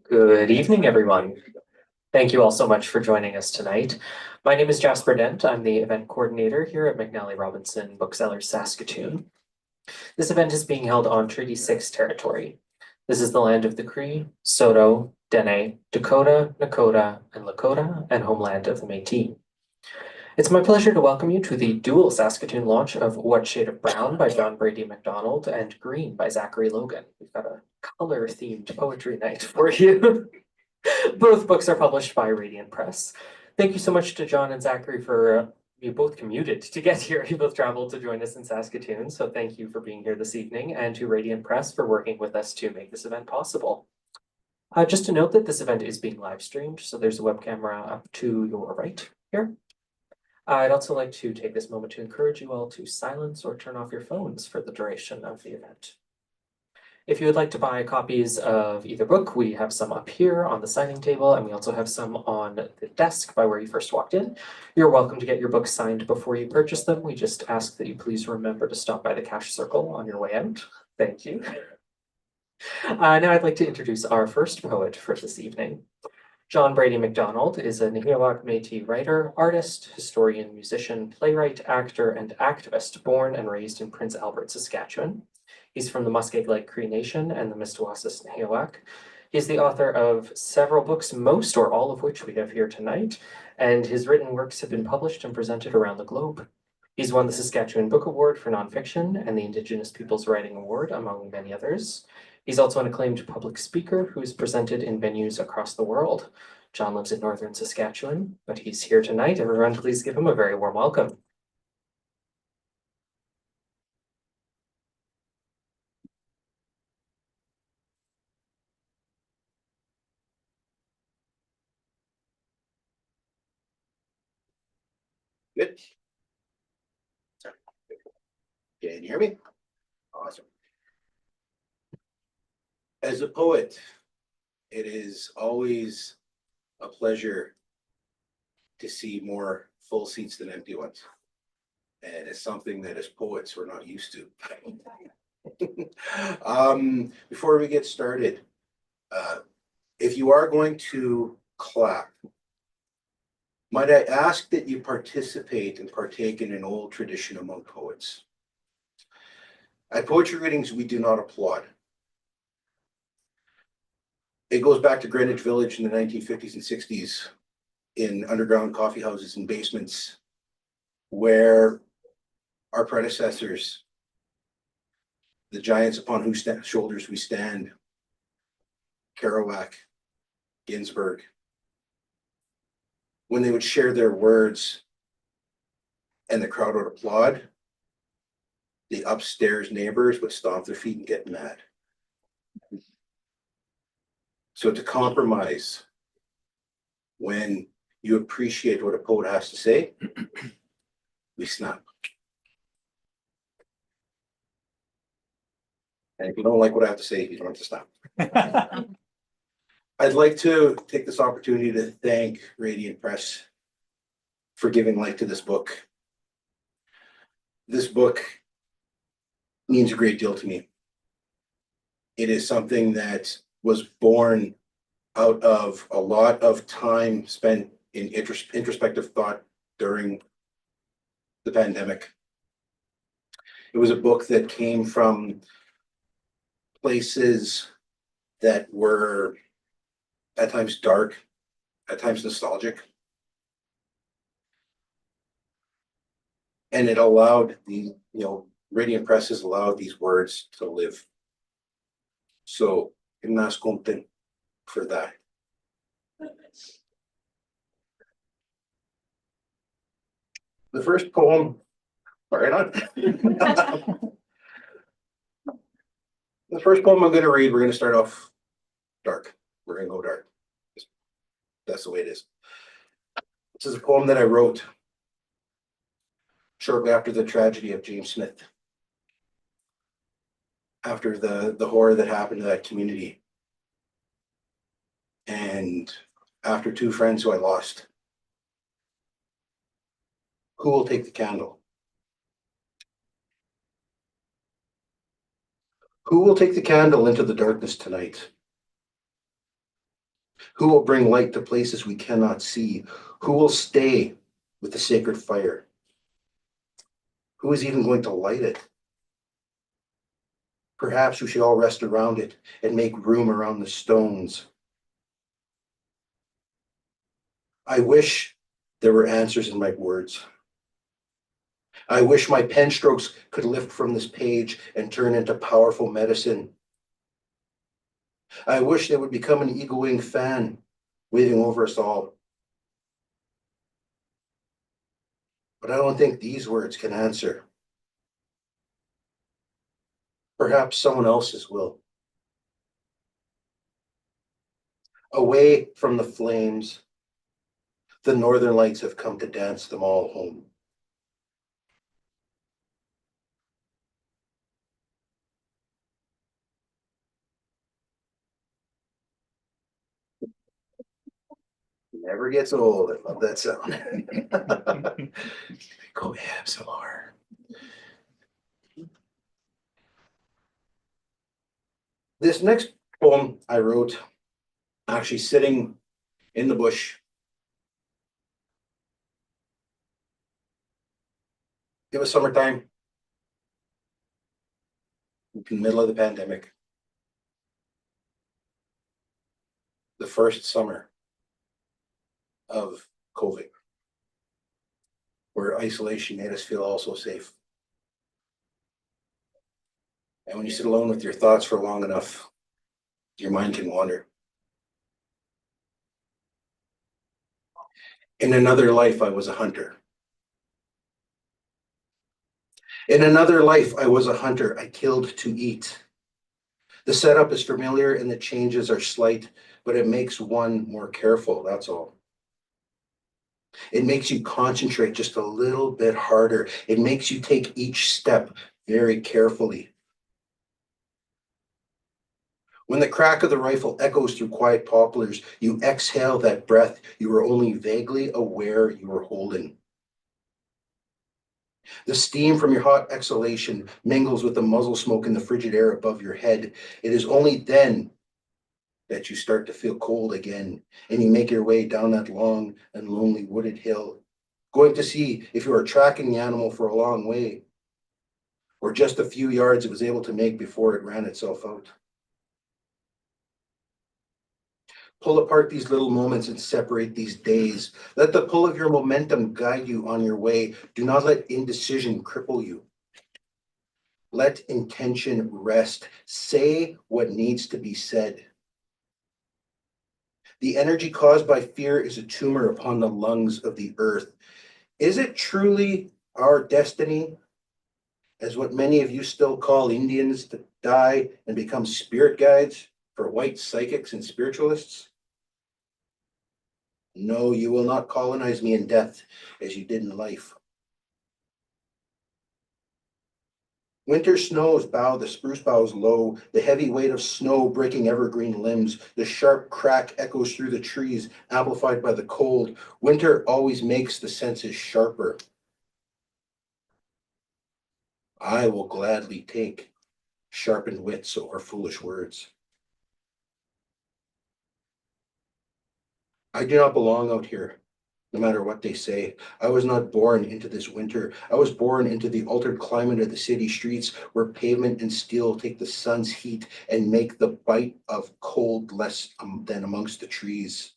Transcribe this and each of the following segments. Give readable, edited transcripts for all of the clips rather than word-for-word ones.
Good evening, everyone. Thank you all so much for joining us tonight. My name is Jasper Dent. I'm the event coordinator here at McNally Robinson Booksellers Saskatoon. This event is being held on Treaty 6 territory. This is the land of the Cree, Saulteaux, Dene, Dakota, Nakota, and Lakota, and homeland of the Métis. It's my pleasure to welcome you to the dual Saskatoon launch of What Shade of Brown by John Brady McDonald and Green by Zachary Logan. We've got a color-themed poetry night for you. Both books are published by Radiant Press. Thank you so much to John and Zachary for you both commuted to get here. You both traveled to join us in Saskatoon, so thank you for being here this evening, and to Radiant Press for working with us to make this event possible. Just to note that this event is being live streamed, so there's a web camera up to your right here. I'd also like to take this moment to encourage you all to silence or turn off your phones for the duration of the event. If you would like to buy copies of either book, we have some up here on the signing table, and we also have some on the desk by where you first walked in. You're welcome to get your books signed before you purchase them. We just ask that you please remember to stop by the cash circle on your way out. Thank you. Now I'd like to introduce our first poet for this evening. John Brady McDonald is a Nêhiyawak-Métis writer, artist, historian, musician, playwright, actor, and activist born and raised in Prince Albert, Saskatchewan. He's from the Muskeg Lake Cree Nation and the Mistawasis Nêhiyawak. He's the author of several books, most or all of which we have here tonight, and his written works have been published and presented around the globe. He's won the Saskatchewan Book Award for nonfiction and the Indigenous Peoples Writing Award, among many others. He's also an acclaimed public speaker who's presented in venues across the world. John lives in Northern Saskatchewan, but he's here tonight. Everyone, please give him a very warm welcome. Good. Can you hear me? Awesome. As a poet, it is always a pleasure to see more full seats than empty ones. And it's something that as poets, we're not used to. Before we get started, if you are going to clap, might I ask that you participate and partake in an old tradition among poets? At poetry readings, we do not applaud. It goes back to Greenwich Village in the 1950s and 60s in underground coffee houses and basements where our predecessors, the giants upon whose shoulders we stand, Kerouac, Ginsberg, when they would share their words and the crowd would applaud, the upstairs neighbors would stomp their feet and get mad. So to compromise when you appreciate what a poet has to say, we snap. And if you don't like what I have to say, you don't have to snap. I'd like to take this opportunity to thank Radiant Press for giving life to this book. This book means a great deal to me. It is something that was born out of a lot of time spent in introspective thought during the pandemic. It was a book that came from places that were at times dark, at times nostalgic. And it allowed the, Radiant Press has allowed these words to live. So, I'm not content for that. The first poem, right on. The first poem I'm going to read, we're going to start off dark. We're going to go dark. That's the way it is. This is a poem that I wrote shortly after the tragedy of James Smith. After the horror that happened to that community. And after two friends who I lost. Who will take the candle? Who will take the candle into the darkness tonight? Who will bring light to places we cannot see? Who will stay with the sacred fire? Who is even going to light it? Perhaps we should all rest around it and make room around the stones. I wish there were answers in my words. I wish my pen strokes could lift from this page and turn into powerful medicine. I wish they would become an eagle-wing fan waving over us all. But I don't think these words can answer. Perhaps someone else's will. Away from the flames, the northern lights have come to dance them all home. Never gets old. I love that sound. Go ASMR. This next poem I wrote actually sitting in the bush. It was summertime, in the middle of the pandemic. The first summer of COVID, where isolation made us feel all so safe. And when you sit alone with your thoughts for long enough, your mind can wander. In another life, I was a hunter. In another life, I was a hunter. I killed to eat. The setup is familiar and the changes are slight, but it makes one more careful, that's all. It makes you concentrate just a little bit harder. It makes you take each step very carefully. When the crack of the rifle echoes through quiet poplars, you exhale that breath you were only vaguely aware you were holding. The steam from your hot exhalation mingles with the muzzle smoke in the frigid air above your head. It is only then that you start to feel cold again, and you make your way down that long and lonely wooded hill, going to see if you are tracking the animal for a long way, or just a few yards it was able to make before it ran itself out. Pull apart these little moments and separate these days. Let the pull of your momentum guide you on your way. Do not let indecision cripple you. Let intention rest. Say what needs to be said. The energy caused by fear is a tumor upon the lungs of the earth. Is it truly our destiny, as what many of you still call Indians, to die and become spirit guides for white psychics and spiritualists? No, you will not colonize me in death as you did in life. Winter snows bow the spruce boughs low, the heavy weight of snow breaking evergreen limbs. The sharp crack echoes through the trees, amplified by the cold. Winter always makes the senses sharper. I will gladly take sharpened wits over foolish words. I do not belong out here, no matter what they say. I was not born into this winter. I was born into the altered climate of the city streets, where pavement and steel take the sun's heat and make the bite of cold less than amongst the trees.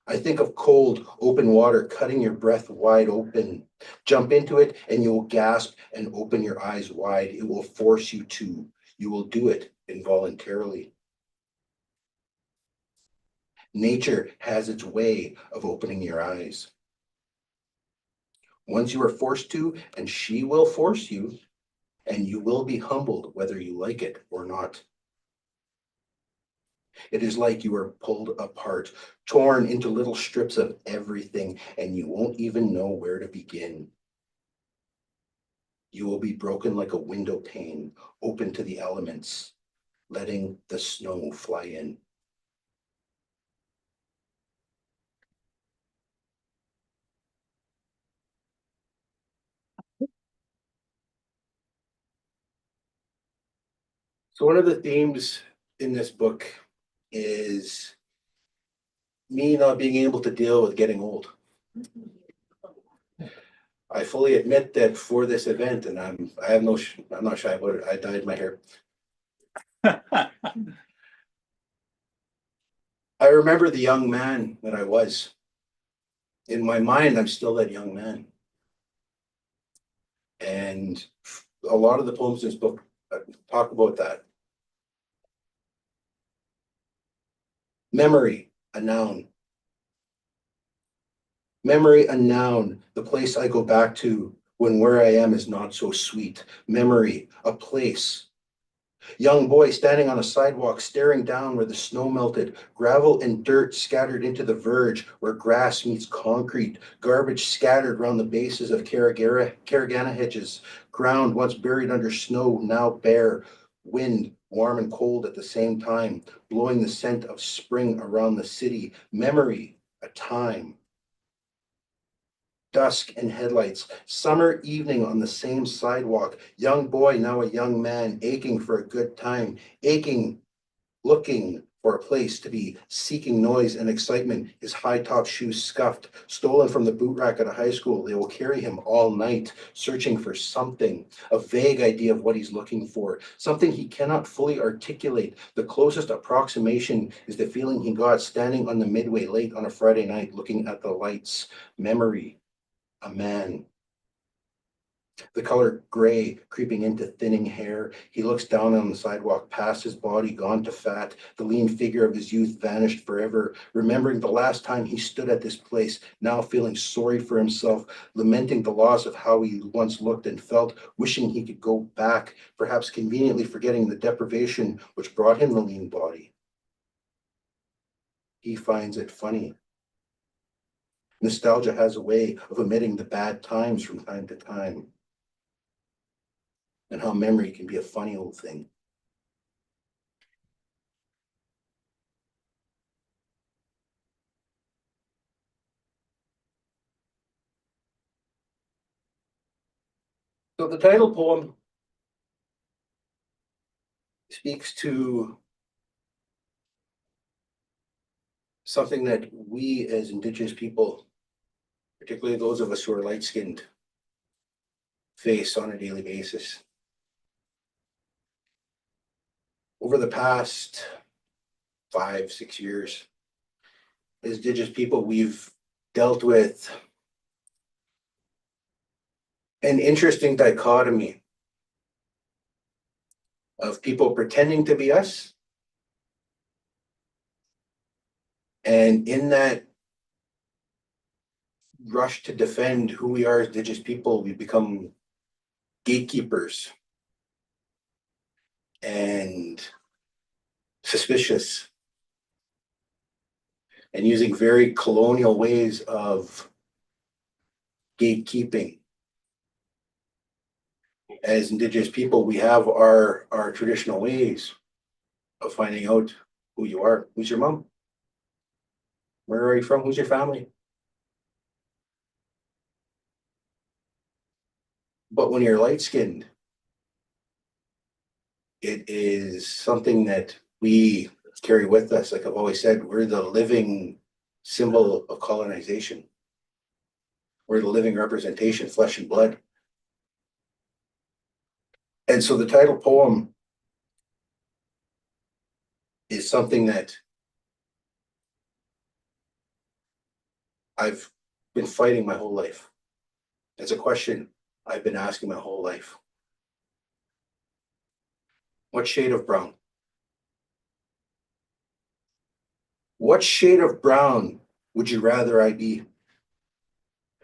I think of cold, open water cutting your breath wide open. Jump into it and you will gasp and open your eyes wide. It will force you to. You will do it involuntarily. Nature has its way of opening your eyes. Once you are forced to, and she will force you, and you will be humbled whether you like it or not. It is like you are pulled apart, torn into little strips of everything, and you won't even know where to begin. You will be broken like a window pane, open to the elements, letting the snow fly in. So one of the themes in this book is me not being able to deal with getting old. I fully admit that for this event, and I'm not shy about it. I dyed my hair. I remember the young man that I was. In my mind, I'm still that young man. And a lot of the poems in this book talk about that. Memory, a noun. Memory, a noun, the place I go back to when where I am is not so sweet. Memory, a place. Young boy standing on a sidewalk, staring down where the snow melted, gravel and dirt scattered into the verge where grass meets concrete, garbage scattered around the bases of caragana hedges, ground once buried under snow, now bare, wind warm and cold at the same time, blowing the scent of spring around the city. Memory, a time. Dusk and headlights, summer evening on the same sidewalk, young boy, now a young man, aching for a good time, aching, looking for a place to be, seeking noise and excitement, his high-top shoes scuffed, stolen from the boot rack at a high school. They will carry him all night, searching for something, a vague idea of what he's looking for, something he cannot fully articulate. The closest approximation is the feeling he got standing on the midway late on a Friday night, looking at the lights. Memory. A man. The color gray creeping into thinning hair. He looks down on the sidewalk, past his body, gone to fat. The lean figure of his youth vanished forever. Remembering the last time he stood at this place, now feeling sorry for himself, lamenting the loss of how he once looked and felt, wishing he could go back, perhaps conveniently forgetting the deprivation which brought him the lean body. He finds it funny. Nostalgia has a way of omitting the bad times from time to time, and how memory can be a funny old thing. So the title poem speaks to something that we as Indigenous people, particularly those of us who are light-skinned, face on a daily basis. Over the past 5-6 years, as Indigenous people, we've dealt with an interesting dichotomy of people pretending to be us, and in that rush to defend who we are as Indigenous people, we become gatekeepers and suspicious and using very colonial ways of gatekeeping. As Indigenous people, we have our traditional ways of finding out who you are. Who's your mom? Where are you from? Who's your family? But when you're light-skinned, it is something that we carry with us. Like I've always said, we're the living symbol of colonization. We're the living representation, flesh and blood. And so the title poem is something that I've been fighting my whole life. It's a question I've been asking my whole life. What shade of brown? What shade of brown would you rather I be?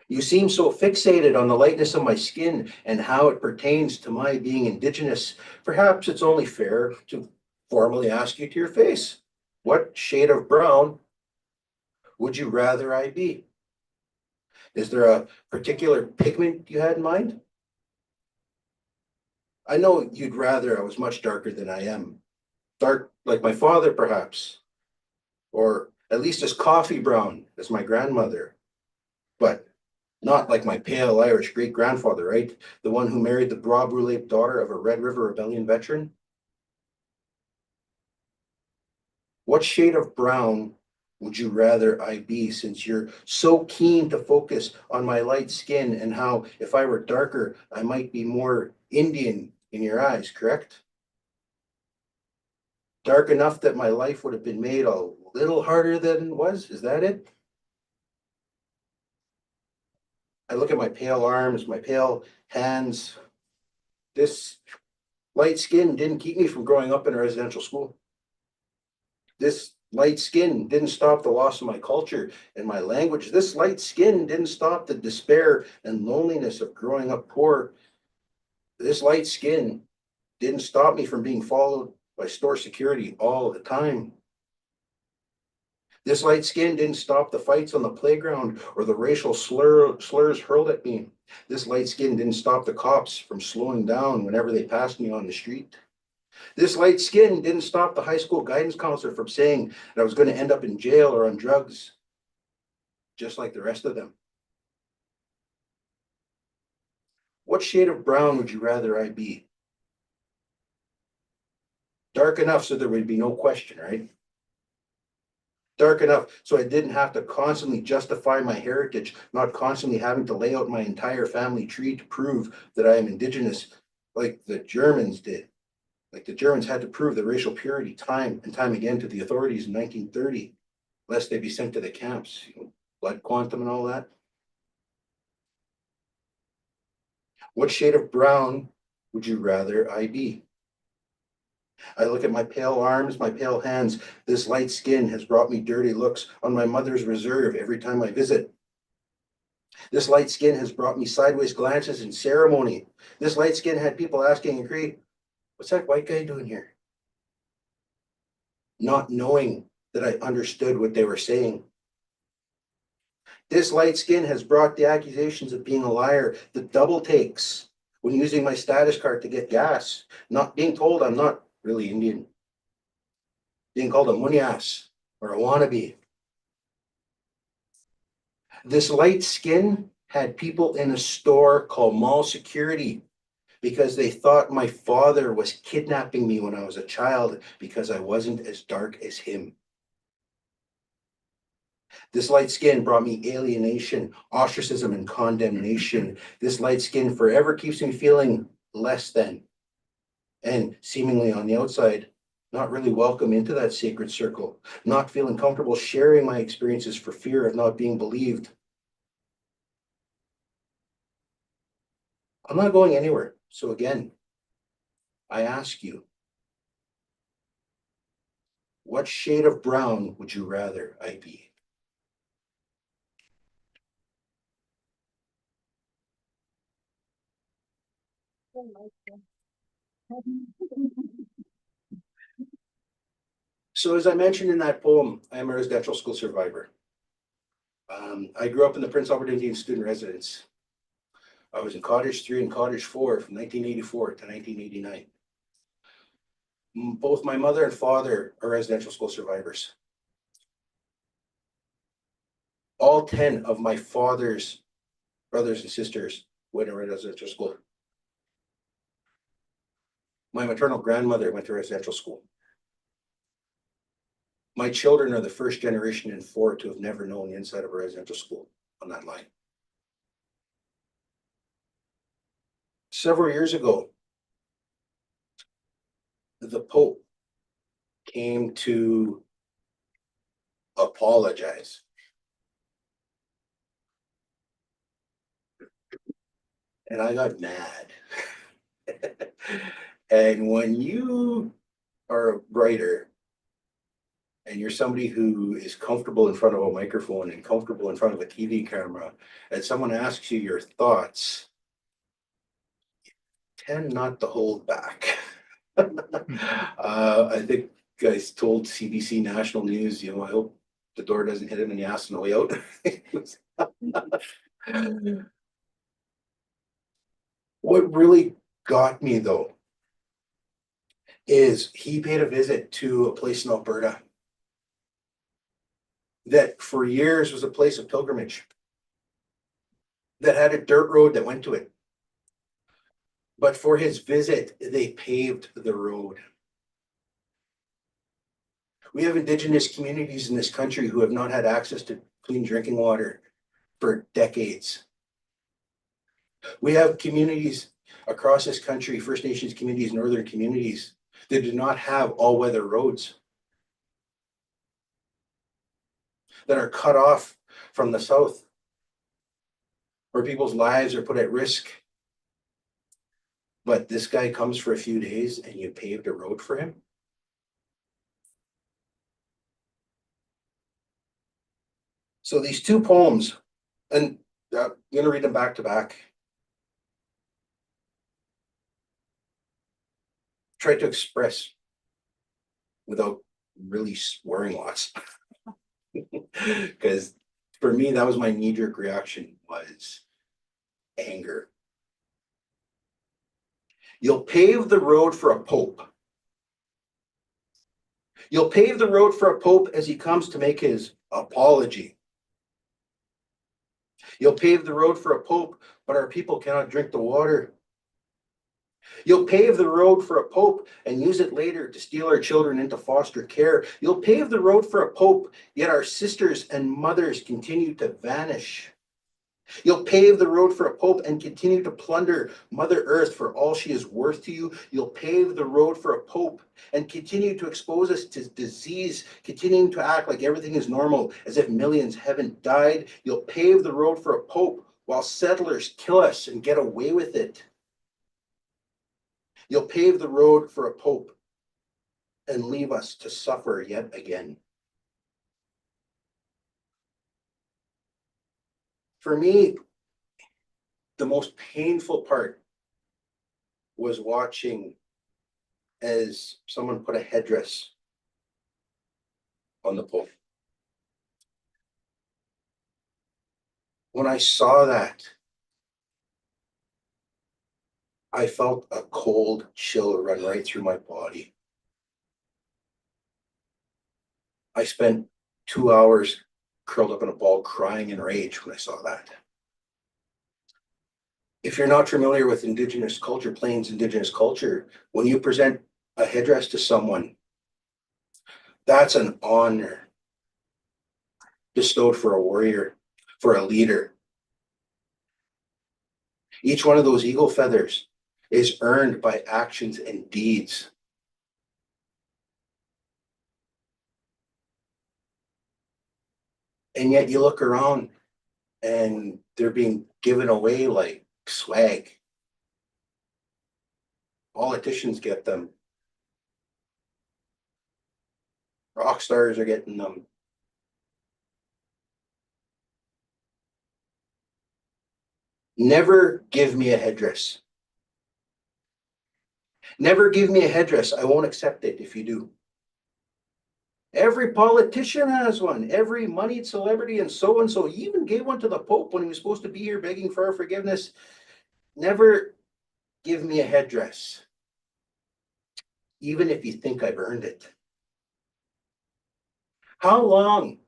You seem so fixated on the lightness of my skin and how it pertains to my being Indigenous. Perhaps it's only fair to formally ask you to your face. What shade of brown would you rather I be? Is there a particular pigment you had in mind? I know you'd rather I was much darker than I am. Dark like my father, perhaps. Or at least as coffee brown as my grandmother. But not like my pale Irish great-grandfather, right? The one who married the bras brûlée daughter of a Red River Rebellion veteran. What shade of brown would you rather I be, since you're so keen to focus on my light skin and how if I were darker, I might be more Indian in your eyes, correct? Dark enough that my life would have been made a little harder than it was, is that it? I look at my pale arms, my pale hands. This light skin didn't keep me from growing up in a residential school. This light skin didn't stop the loss of my culture and my language. This light skin didn't stop the despair and loneliness of growing up poor. This light skin didn't stop me from being followed by store security all the time. This light skin didn't stop the fights on the playground or the racial slurs hurled at me. This light skin didn't stop the cops from slowing down whenever they passed me on the street. This light skin didn't stop the high school guidance counselor from saying that I was going to end up in jail or on drugs, just like the rest of them. What shade of brown would you rather I be? Dark enough so there would be no question, right? Dark enough so I didn't have to constantly justify my heritage, not constantly having to lay out my entire family tree to prove that I am Indigenous like the Germans did. Like the Germans had to prove their racial purity time and time again to the authorities in 1930, lest they be sent to the camps, blood quantum and all that. What shade of brown would you rather I be? I look at my pale arms, my pale hands. This light skin has brought me dirty looks on my mother's reserve every time I visit. This light skin has brought me sideways glances in ceremony. This light skin had people asking in Cree, what's that white guy doing here? Not knowing that I understood what they were saying. This light skin has brought the accusations of being a liar, the double takes when using my status card to get gas, not being told I'm not really Indian, being called a munyas or a wannabe. This light skin had people in a store call mall security because they thought my father was kidnapping me when I was a child because I wasn't as dark as him. This light skin brought me alienation, ostracism, and condemnation. This light skin forever keeps me feeling less than, and seemingly on the outside, not really welcome into that sacred circle, not feeling comfortable sharing my experiences for fear of not being believed. I'm not going anywhere. So again, I ask you, what shade of brown would you rather I be? So as I mentioned in that poem, I am a residential school survivor. I grew up in the Prince Albert Indian student residence. I was in Cottage 3 and Cottage 4 from 1984 to 1989. Both my mother and father are residential school survivors. All 10 of my father's brothers and sisters went to residential school. My maternal grandmother went to residential school. My children are the first generation in 4 to have never known the inside of a residential school on that line. Several years ago, the Pope came to apologize. And I got mad. And when you are a writer and you're somebody who is comfortable in front of a microphone and comfortable in front of a TV camera, and someone asks you your thoughts, you tend not to hold back. I think guys told CBC National News, I hope the door doesn't hit him in the ass on the way out. What really got me though is he paid a visit to a place in Alberta that for years was a place of pilgrimage, that had a dirt road that went to it. But for his visit, they paved the road. We have Indigenous communities in this country who have not had access to clean drinking water for decades. We have communities across this country, First Nations communities, Northern communities, that do not have all-weather roads, that are cut off from the south, where people's lives are put at risk. But this guy comes for a few days and you paved a road for him? So these two poems, and I'm going to read them back to back. Try to express without really swearing lots. Because for me, that was my knee-jerk reaction, was anger. You'll pave the road for a pope. You'll pave the road for a pope as he comes to make his apology. You'll pave the road for a pope, but our people cannot drink the water. You'll pave the road for a pope and use it later to steal our children into foster care. You'll pave the road for a pope, yet our sisters and mothers continue to vanish. You'll pave the road for a pope and continue to plunder Mother Earth for all she is worth to you. You'll pave the road for a pope and continue to expose us to disease, continuing to act like everything is normal, as if millions haven't died. You'll pave the road for a pope while settlers kill us and get away with it. You'll pave the road for a pope and leave us to suffer yet again. For me, the most painful part was watching as someone put a headdress on the pope. When I saw that, I felt a cold chill run right through my body. I spent 2 hours curled up in a ball crying in rage when I saw that. If you're not familiar with Indigenous culture, Plains Indigenous culture, when you present a headdress to someone, that's an honor bestowed for a warrior, for a leader. Each one of those eagle feathers is earned by actions and deeds. And yet you look around and they're being given away like swag. Politicians get them. Rock stars are getting them. Never give me a headdress. Never give me a headdress. I won't accept it if you do. Every politician has one. Every moneyed celebrity and so, you even gave one to the Pope when he was supposed to be here begging for our forgiveness. Never give me a headdress, even if you think I've earned it. How long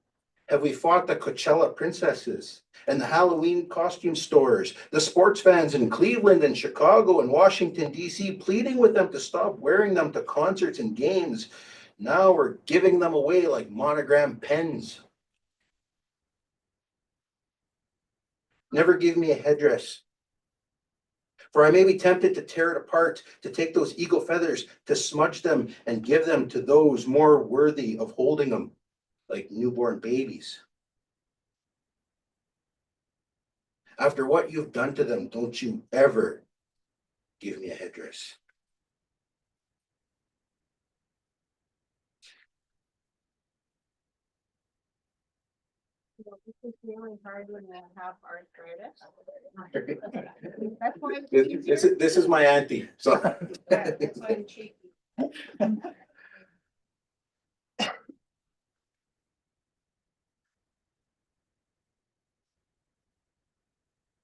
have we fought the Coachella princesses and the Halloween costume stores, the sports fans in Cleveland and Chicago and Washington, D.C., pleading with them to stop wearing them to concerts and games? Now we're giving them away like monogram pens. Never give me a headdress, for I may be tempted to tear it apart, to take those eagle feathers, to smudge them and give them to those more worthy of holding them, like newborn babies. After what you've done to them, don't you ever give me a headdress. This is really hard when I have arthritis. This is my auntie. So That's why I'm cheeky. I'm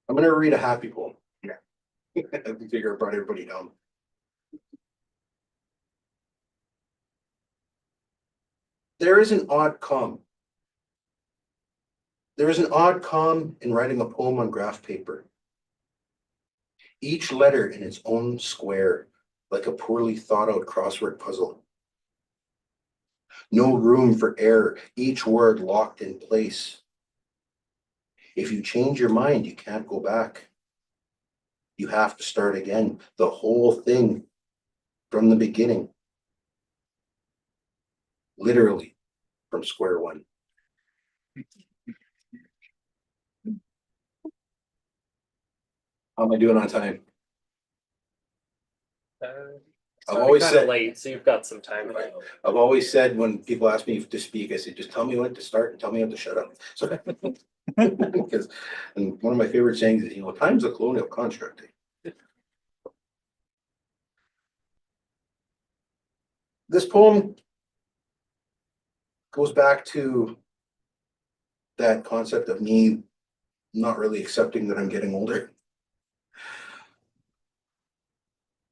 going to read a happy poem. Yeah. I figure I brought everybody down. There is an odd calm. There is an odd calm in writing a poem on graph paper. Each letter in its own square, like a poorly thought out crossword puzzle. No room for error, each word locked in place. If you change your mind, you can't go back. You have to start again, the whole thing from the beginning. Literally from square one. How am I doing on time? I've always Kind of said, late, so you've got some time. I've always said when people ask me to speak, I say, just tell me when to start and tell me when to shut up. So, because, and one of my favorite sayings is, time's a colonial construct. This poem goes back to that concept of me not really accepting that I'm getting older.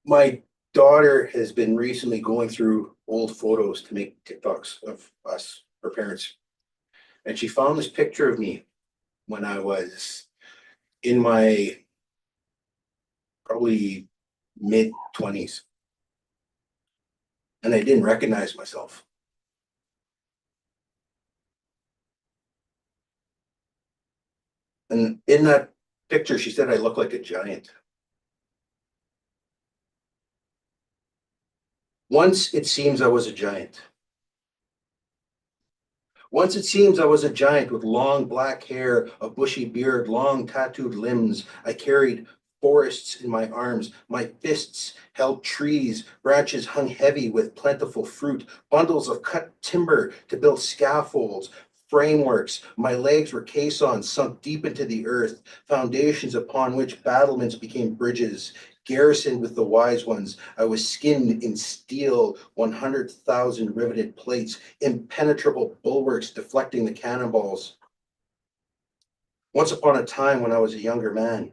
My daughter has been recently going through old photos to make TikToks of us, her parents. And she found this picture of me when I was in my probably mid-20s. And I didn't recognize myself. And in that picture, she said I look like a giant. Once it seems I was a giant. Once it seems I was a giant with long black hair, a bushy beard, long tattooed limbs. I carried forests in my arms. My fists held trees. Branches hung heavy with plentiful fruit. Bundles of cut timber to build scaffolds, frameworks. My legs were caissons sunk deep into the earth, foundations upon which battlements became bridges. Garrisoned with the wise ones, I was skinned in steel, 100,000 riveted plates, impenetrable bulwarks deflecting the cannonballs. Once upon a time when I was a younger man,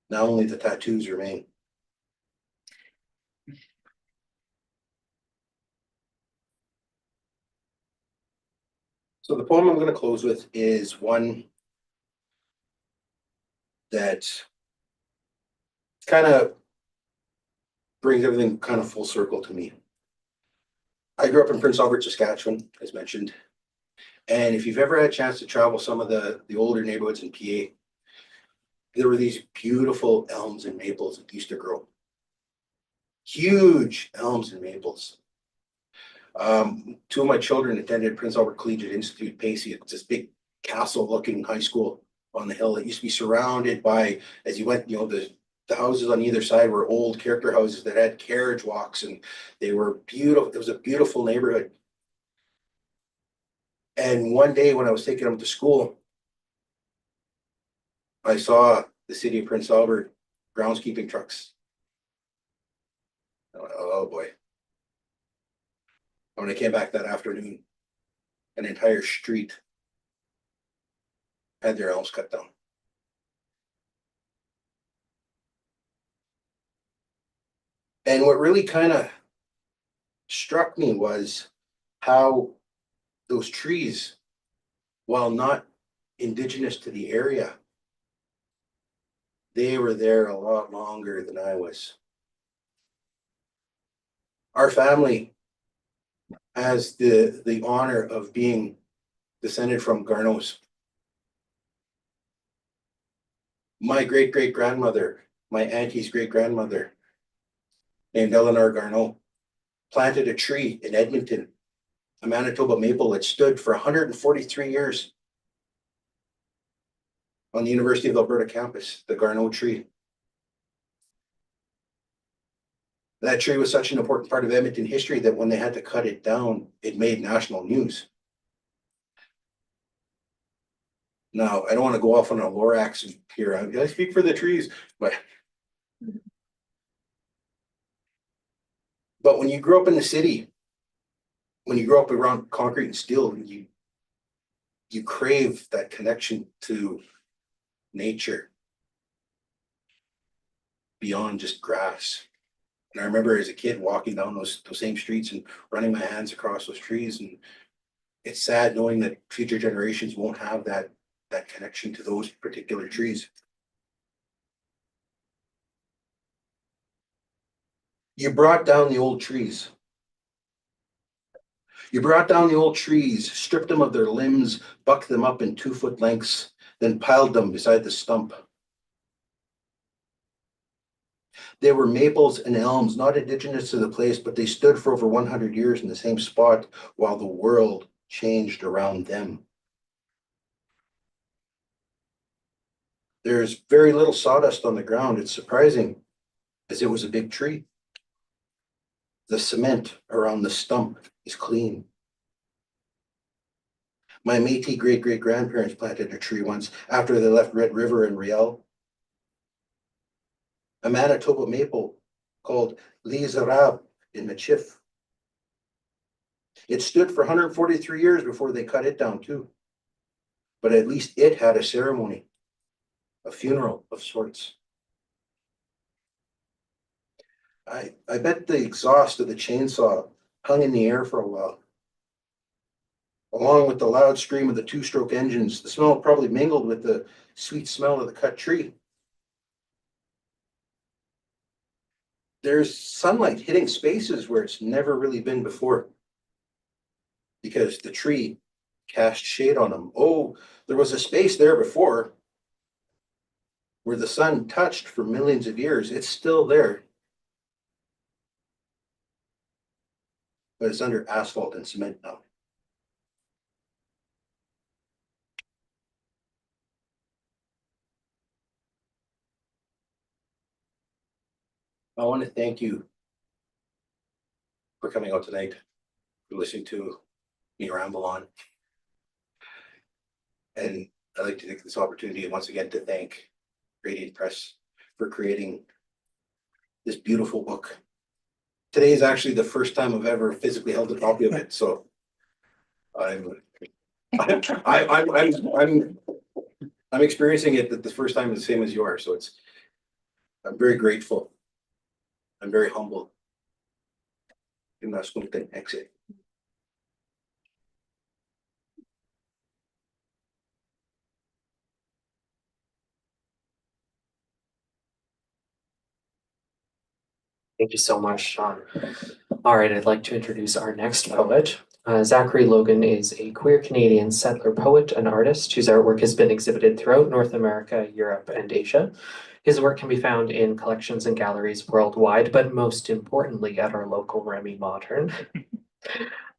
now only the tattoos remain. So the poem I'm going to close with is one that kind of brings everything kind of full circle to me. I grew up in Prince Albert, Saskatchewan, as mentioned. And if you've ever had a chance to travel some of the older neighborhoods in PA, there were these beautiful elms and maples that used to grow. Huge elms and maples. Two of my children attended Prince Albert Collegiate Institute, Pacey. It's this big castle-looking high school on the hill. It used to be surrounded by, as you went, the houses on either side were old character houses that had carriage walks, and they were beautiful. It was a beautiful neighborhood. And one day when I was taking them to school, I saw the city of Prince Albert groundskeeping trucks. I went, oh boy. When I came back that afternoon, an entire street had their elms cut down. And what really kind of struck me was how those trees, while not indigenous to the area, they were there a lot longer than I was. Our family has the honor of being descended from Garneaus. My great-great-grandmother, my auntie's great-grandmother, named Eleanor Garneau, planted a tree in Edmonton, a Manitoba maple that stood for 143 years on the University of Alberta campus, the Garneau tree. That tree was such an important part of Edmonton history that when they had to cut it down, it made national news. Now, I don't want to go off on a Lorax here. I speak for the trees, but when you grow up in the city, when you grow up around concrete and steel, you crave that connection to nature beyond just grass. And I remember as a kid walking down those same streets and running my hands across those trees. And it's sad knowing that future generations won't have that connection to those particular trees. You brought down the old trees. You brought down the old trees, stripped them of their limbs, bucked them up in 2-foot lengths, then piled them beside the stump. They were maples and elms, not indigenous to the place, but they stood for over 100 years in the same spot while the world changed around them. There's very little sawdust on the ground. It's surprising, as it was a big tree. The cement around the stump is clean. My Métis great-great-grandparents planted a tree once after they left Red River and Riel. A Manitoba maple called Les Arabes in Michif. It stood for 143 years before they cut it down too. But at least it had a ceremony, a funeral of sorts. I bet the exhaust of the chainsaw hung in the air for a while. Along with the loud scream of the 2-stroke engines, the smell probably mingled with the sweet smell of the cut tree. There's sunlight hitting spaces where it's never really been before, because the tree cast shade on them. Oh, there was a space there before where the sun touched for millions of years. It's still there, but it's under asphalt and cement now. I want to thank you for coming out tonight, for listening to me ramble on. And I'd like to take this opportunity once again to thank Radiant Press for creating this beautiful book. Today is actually the first time I've ever physically held a copy of it, so I'm experiencing it that the first time is the same as yours. So I'm very grateful. I'm very humble. In Ânskohk exit. Thank you so much, Sean. All right, I'd like to introduce our next poet. Zachary Logan is a queer Canadian settler poet and artist whose artwork has been exhibited throughout North America, Europe, and Asia. His work can be found in collections and galleries worldwide, but most importantly at our local Remy Modern,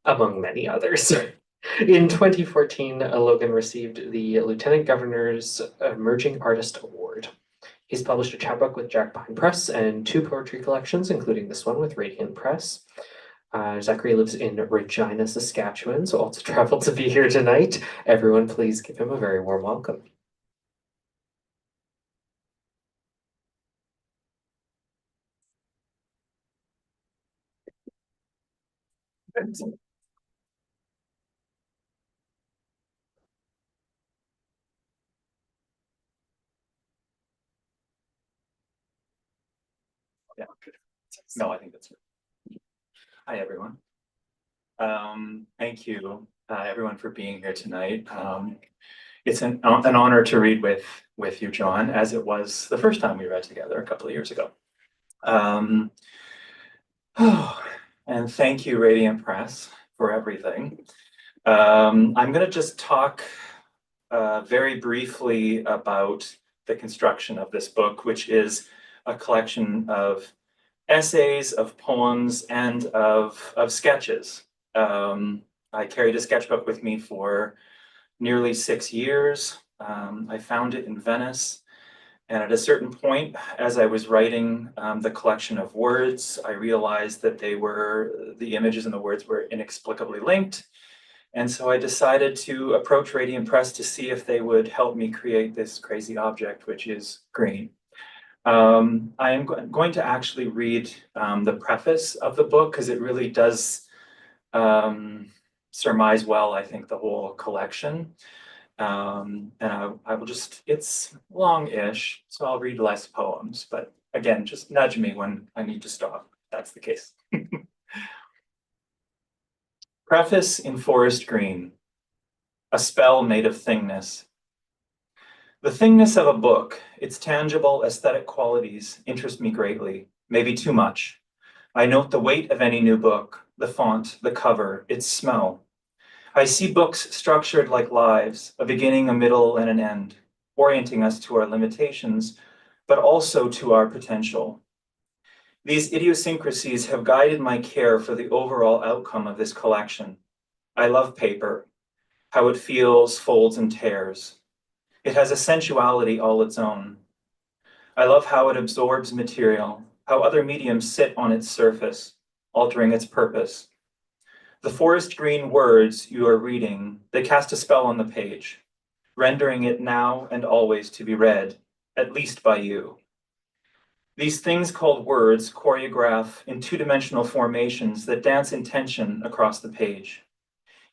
among many others. In 2014, Logan received the Lieutenant Governor's Emerging Artist Award. He's published a chapbook with Jack Pine Press and 2 poetry collections, including this one with Radiant Press. Zachary lives in Regina, Saskatchewan, so also traveled to be here tonight. Everyone, please give him a very warm welcome. Yeah. No, I think that's good. Hi, everyone. Thank you, everyone, for being here tonight. It's an honor to read with you, John, as it was the first time we read together a couple of years ago. And thank you, Radiant Press, for everything. I'm going to just talk very briefly about the construction of this book, which is a collection of essays, of poems, and of sketches. I carried a sketchbook with me for nearly 6 years. I found it in Venice. And at a certain point, as I was writing the collection of words, I realized that the images and the words were inexplicably linked. And so I decided to approach Radiant Press to see if they would help me create this crazy object, which is green. I am going to actually read the preface of the book because it really does surmise well, I think, the whole collection. And I will just, it's long-ish, so I'll read less poems, but again, just nudge me when I need to stop, if that's the case. Preface in forest green, a spell made of thingness. The thingness of a book, its tangible aesthetic qualities interest me greatly, maybe too much. I note the weight of any new book, the font, the cover, its smell. I see books structured like lives, a beginning, a middle, and an end, orienting us to our limitations, but also to our potential. These idiosyncrasies have guided my care for the overall outcome of this collection. I love paper, how it feels, folds, and tears. It has a sensuality all its own. I love how it absorbs material, how other mediums sit on its surface, altering its purpose. The forest green words you are reading, they cast a spell on the page, rendering it now and always to be read, at least by you. These things called words choreograph in two-dimensional formations that dance in tension across the page.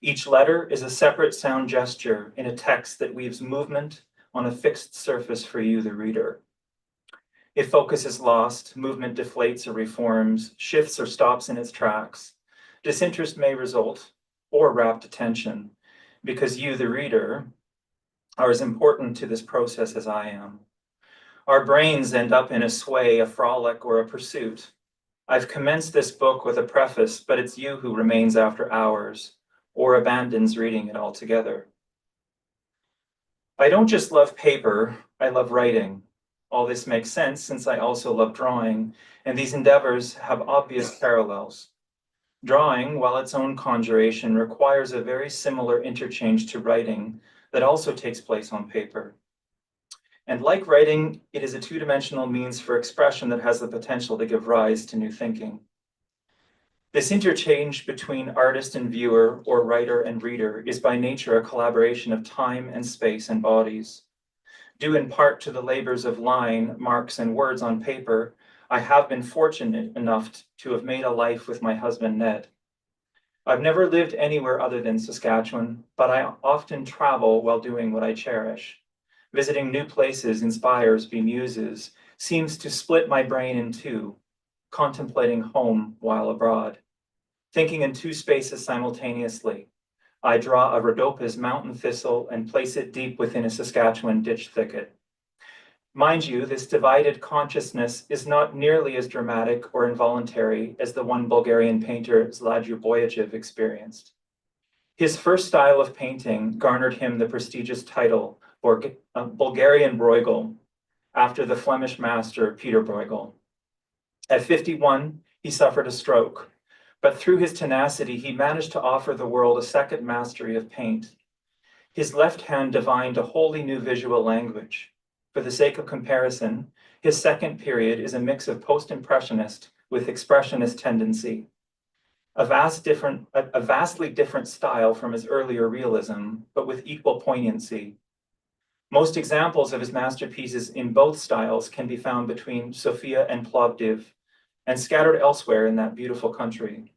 Each letter is a separate sound gesture in a text that weaves movement on a fixed surface for you, the reader. If focus is lost, movement deflates or reforms, shifts or stops in its tracks. Disinterest may result, or rapt attention, because you, the reader, are as important to this process as I am. Our brains end up in a sway, a frolic, or a pursuit. I've commenced this book with a preface, but it's you who remains after hours, or abandons reading it altogether. I don't just love paper, I love writing. All this makes sense since I also love drawing, and these endeavors have obvious parallels. Drawing, while its own conjuration, requires a very similar interchange to writing that also takes place on paper. And like writing, it is a two-dimensional means for expression that has the potential to give rise to new thinking. This interchange between artist and viewer, or writer and reader, is by nature a collaboration of time and space and bodies. Due in part to the labors of line, marks, and words on paper, I have been fortunate enough to have made a life with my husband, Ned. I've never lived anywhere other than Saskatchewan, but I often travel while doing what I cherish. Visiting new places inspires, bemuses, seems to split my brain in two, contemplating home while abroad. Thinking in two spaces simultaneously, I draw a Rhodopa's mountain thistle and place it deep within a Saskatchewan ditch thicket. Mind you, this divided consciousness is not nearly as dramatic or involuntary as the one Bulgarian painter Zlatko Boyajiv experienced. His first style of painting garnered him the prestigious title Bulgarian Bruegel, after the Flemish master Peter Bruegel. At 51, he suffered a stroke, but through his tenacity, he managed to offer the world a second mastery of paint. His left hand divined a wholly new visual language. For the sake of comparison, his second period is a mix of post-impressionist with expressionist tendency, a vastly different style from his earlier realism, but with equal poignancy. Most examples of his masterpieces in both styles can be found between Sofia and Plovdiv, and scattered elsewhere in that beautiful country.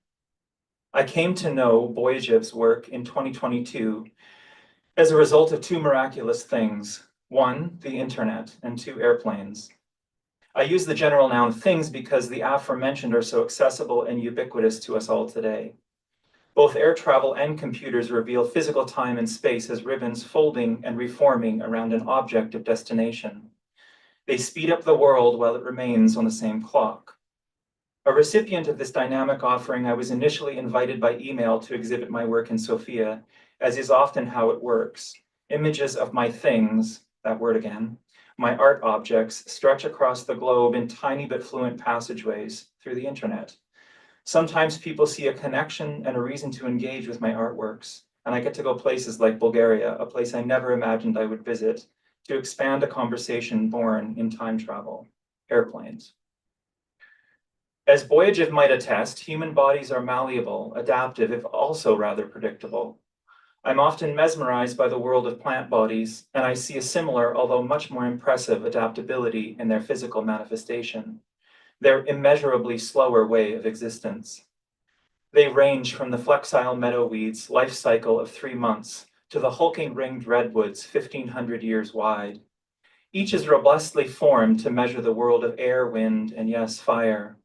I came to know Boyajiv's work in 2022 as a result of two miraculous things. One, the internet, and two, airplanes. I use the general noun things because the aforementioned are so accessible and ubiquitous to us all today. Both air travel and computers reveal physical time and space as ribbons folding and reforming around an object of destination. They speed up the world while it remains on the same clock. A recipient of this dynamic offering, I was initially invited by email to exhibit my work in Sofia, as is often how it works. Images of my things, that word again, my art objects stretch across the globe in tiny but fluent passageways through the internet. Sometimes people see a connection and a reason to engage with my artworks, and I get to go places like Bulgaria, a place I never imagined I would visit, to expand a conversation born in time travel, airplanes. As Boyajiv might attest, human bodies are malleable, adaptive, if also rather predictable. I'm often mesmerized by the world of plant bodies, and I see a similar, although much more impressive, adaptability in their physical manifestation, their immeasurably slower way of existence. They range from the flexile meadowweed's life cycle of 3 months to the hulking ringed redwoods 1,500 years wide. Each is robustly formed to measure the world of air, wind, and yes, fire.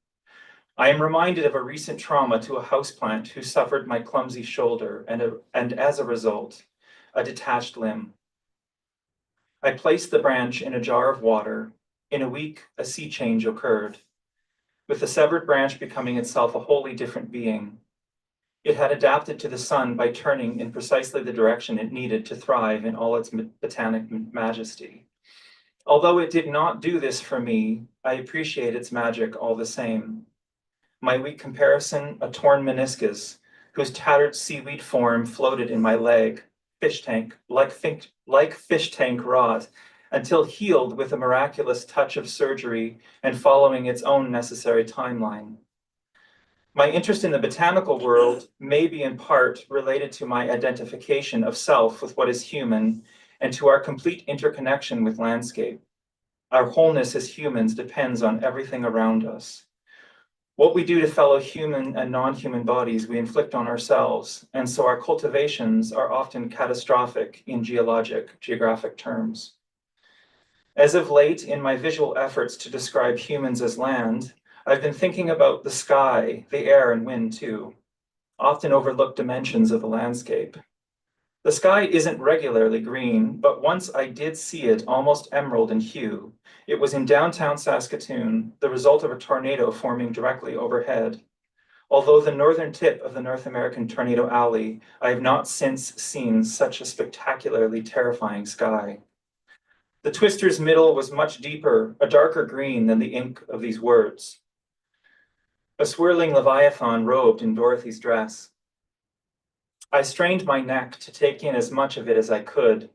I am reminded of a recent trauma to a houseplant who suffered my clumsy shoulder and as a result, a detached limb. I placed the branch in a jar of water. In a week, a sea change occurred. with the severed branch becoming itself a wholly different being. It had adapted to the sun by turning in precisely the direction it needed to thrive in all its botanic majesty. Although it did not do this for me, I appreciate its magic all the same. My weak comparison, a torn meniscus, whose tattered seaweed form floated in my leg, like fish tank rot, until healed with a miraculous touch of surgery and following its own necessary timeline. My interest in the botanical world may be in part related to my identification of self with what is human and to our complete interconnection with landscape. Our wholeness as humans depends on everything around us. What we do to fellow human and non-human bodies, we inflict on ourselves, and so our cultivations are often catastrophic in geographic terms. As of late, in my visual efforts to describe humans as land, I've been thinking about the sky, the air, and wind too, often overlooked dimensions of the landscape. The sky isn't regularly green, but once I did see it almost emerald in hue. It was in downtown Saskatoon, the result of a tornado forming directly overhead. Although the northern tip of the North American Tornado Alley, I have not since seen such a spectacularly terrifying sky. The twister's middle was much deeper, a darker green than the ink of these words. A swirling leviathan robed in Dorothy's dress. I strained my neck to take in as much of it as I could.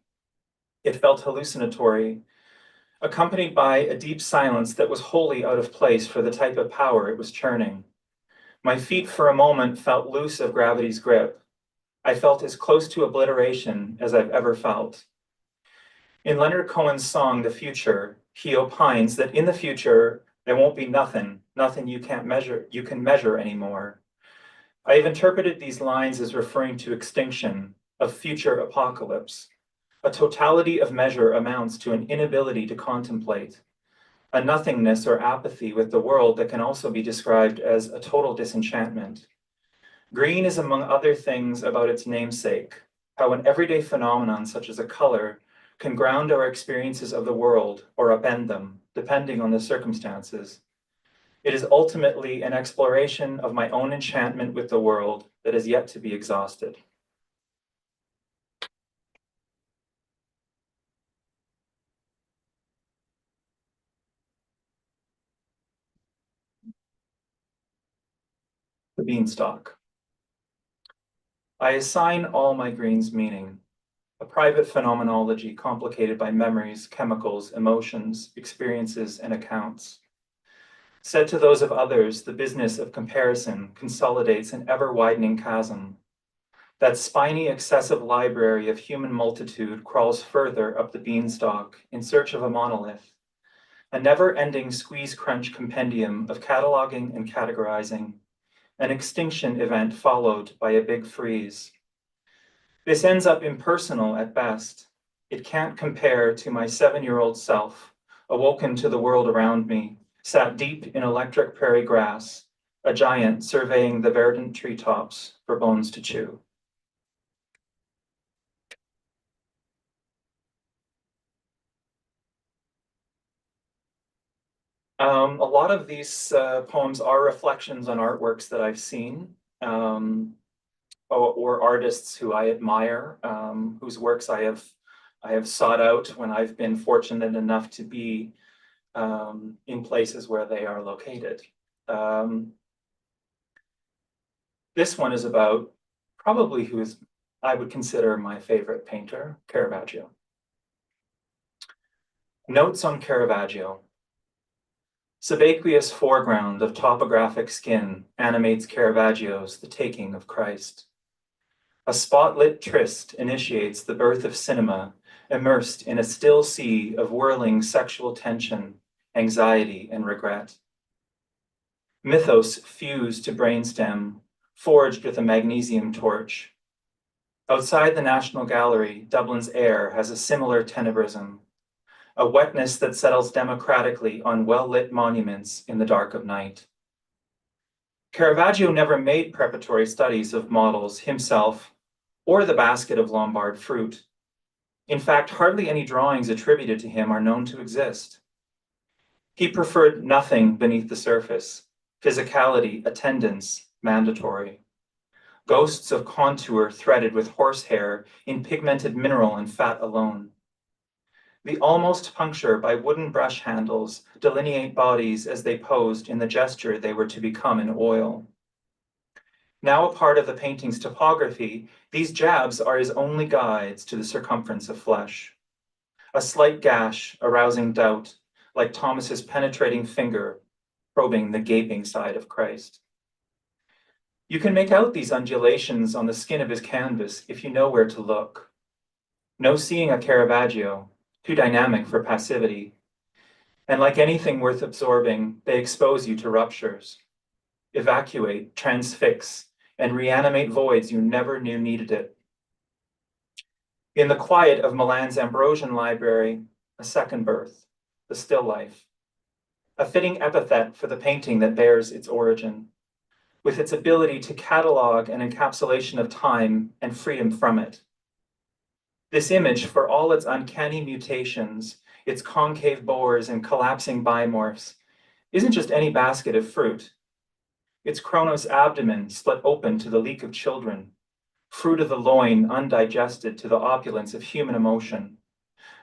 It felt hallucinatory, accompanied by a deep silence that was wholly out of place for the type of power it was churning. My feet for a moment felt loose of gravity's grip. I felt as close to obliteration as I've ever felt. In Leonard Cohen's song, The Future, he opines that in the future, there won't be nothing you can measure anymore. I have interpreted these lines as referring to extinction, of future apocalypse. A totality of measure amounts to an inability to contemplate, a nothingness or apathy with the world that can also be described as a total disenchantment. Green is among other things about its namesake, how an everyday phenomenon such as a color can ground our experiences of the world or upend them, depending on the circumstances. It is ultimately an exploration of my own enchantment with the world that is yet to be exhausted. The beanstalk. I assign all my greens meaning, a private phenomenology complicated by memories, chemicals, emotions, experiences, and accounts. Said to those of others, the business of comparison consolidates an ever-widening chasm. That spiny, excessive library of human multitude crawls further up the beanstalk in search of a monolith, a never-ending squeeze-crunch compendium of cataloging and categorizing, an extinction event followed by a big freeze. This ends up impersonal at best. It can't compare to my 7-year-old self, awoken to the world around me, sat deep in electric prairie grass, a giant surveying the verdant treetops for bones to chew. A lot of these poems are reflections on artworks that I've seen, or artists who I admire, whose works I have sought out when I've been fortunate enough to be in places where they are located. This one is about probably who I would consider my favorite painter, Caravaggio. Notes on Caravaggio. Subaqueous foreground of topographic skin animates Caravaggio's The Taking of Christ. A spotlit tryst initiates the birth of cinema, immersed in a still sea of whirling sexual tension, anxiety, and regret. Mythos fused to brainstem, forged with a magnesium torch. Outside the National Gallery, Dublin's air has a similar tenebrism, a wetness that settles democratically on well-lit monuments in the dark of night. Caravaggio never made preparatory studies of models himself or the basket of Lombard fruit. In fact, hardly any drawings attributed to him are known to exist. He preferred nothing beneath the surface, physicality, attendance, mandatory. Ghosts of contour threaded with horsehair in pigmented mineral and fat alone. The almost puncture by wooden brush handles delineate bodies as they posed in the gesture they were to become in oil. Now a part of the painting's topography, these jabs are his only guides to the circumference of flesh. A slight gash arousing doubt, like Thomas's penetrating finger probing the gaping side of Christ. You can make out these undulations on the skin of his canvas if you know where to look. No seeing a Caravaggio, too dynamic for passivity. And like anything worth absorbing, they expose you to ruptures. Evacuate, transfix, and reanimate voids you never knew needed it. In the quiet of Milan's Ambrosian Library, a second birth, the still life. A fitting epithet for the painting that bears its origin, with its ability to catalog an encapsulation of time and freedom from it. This image, for all its uncanny mutations, its concave bores and collapsing bimorphs, isn't just any basket of fruit. Its Chronos abdomen split open to the leak of children, fruit of the loin undigested to the opulence of human emotion,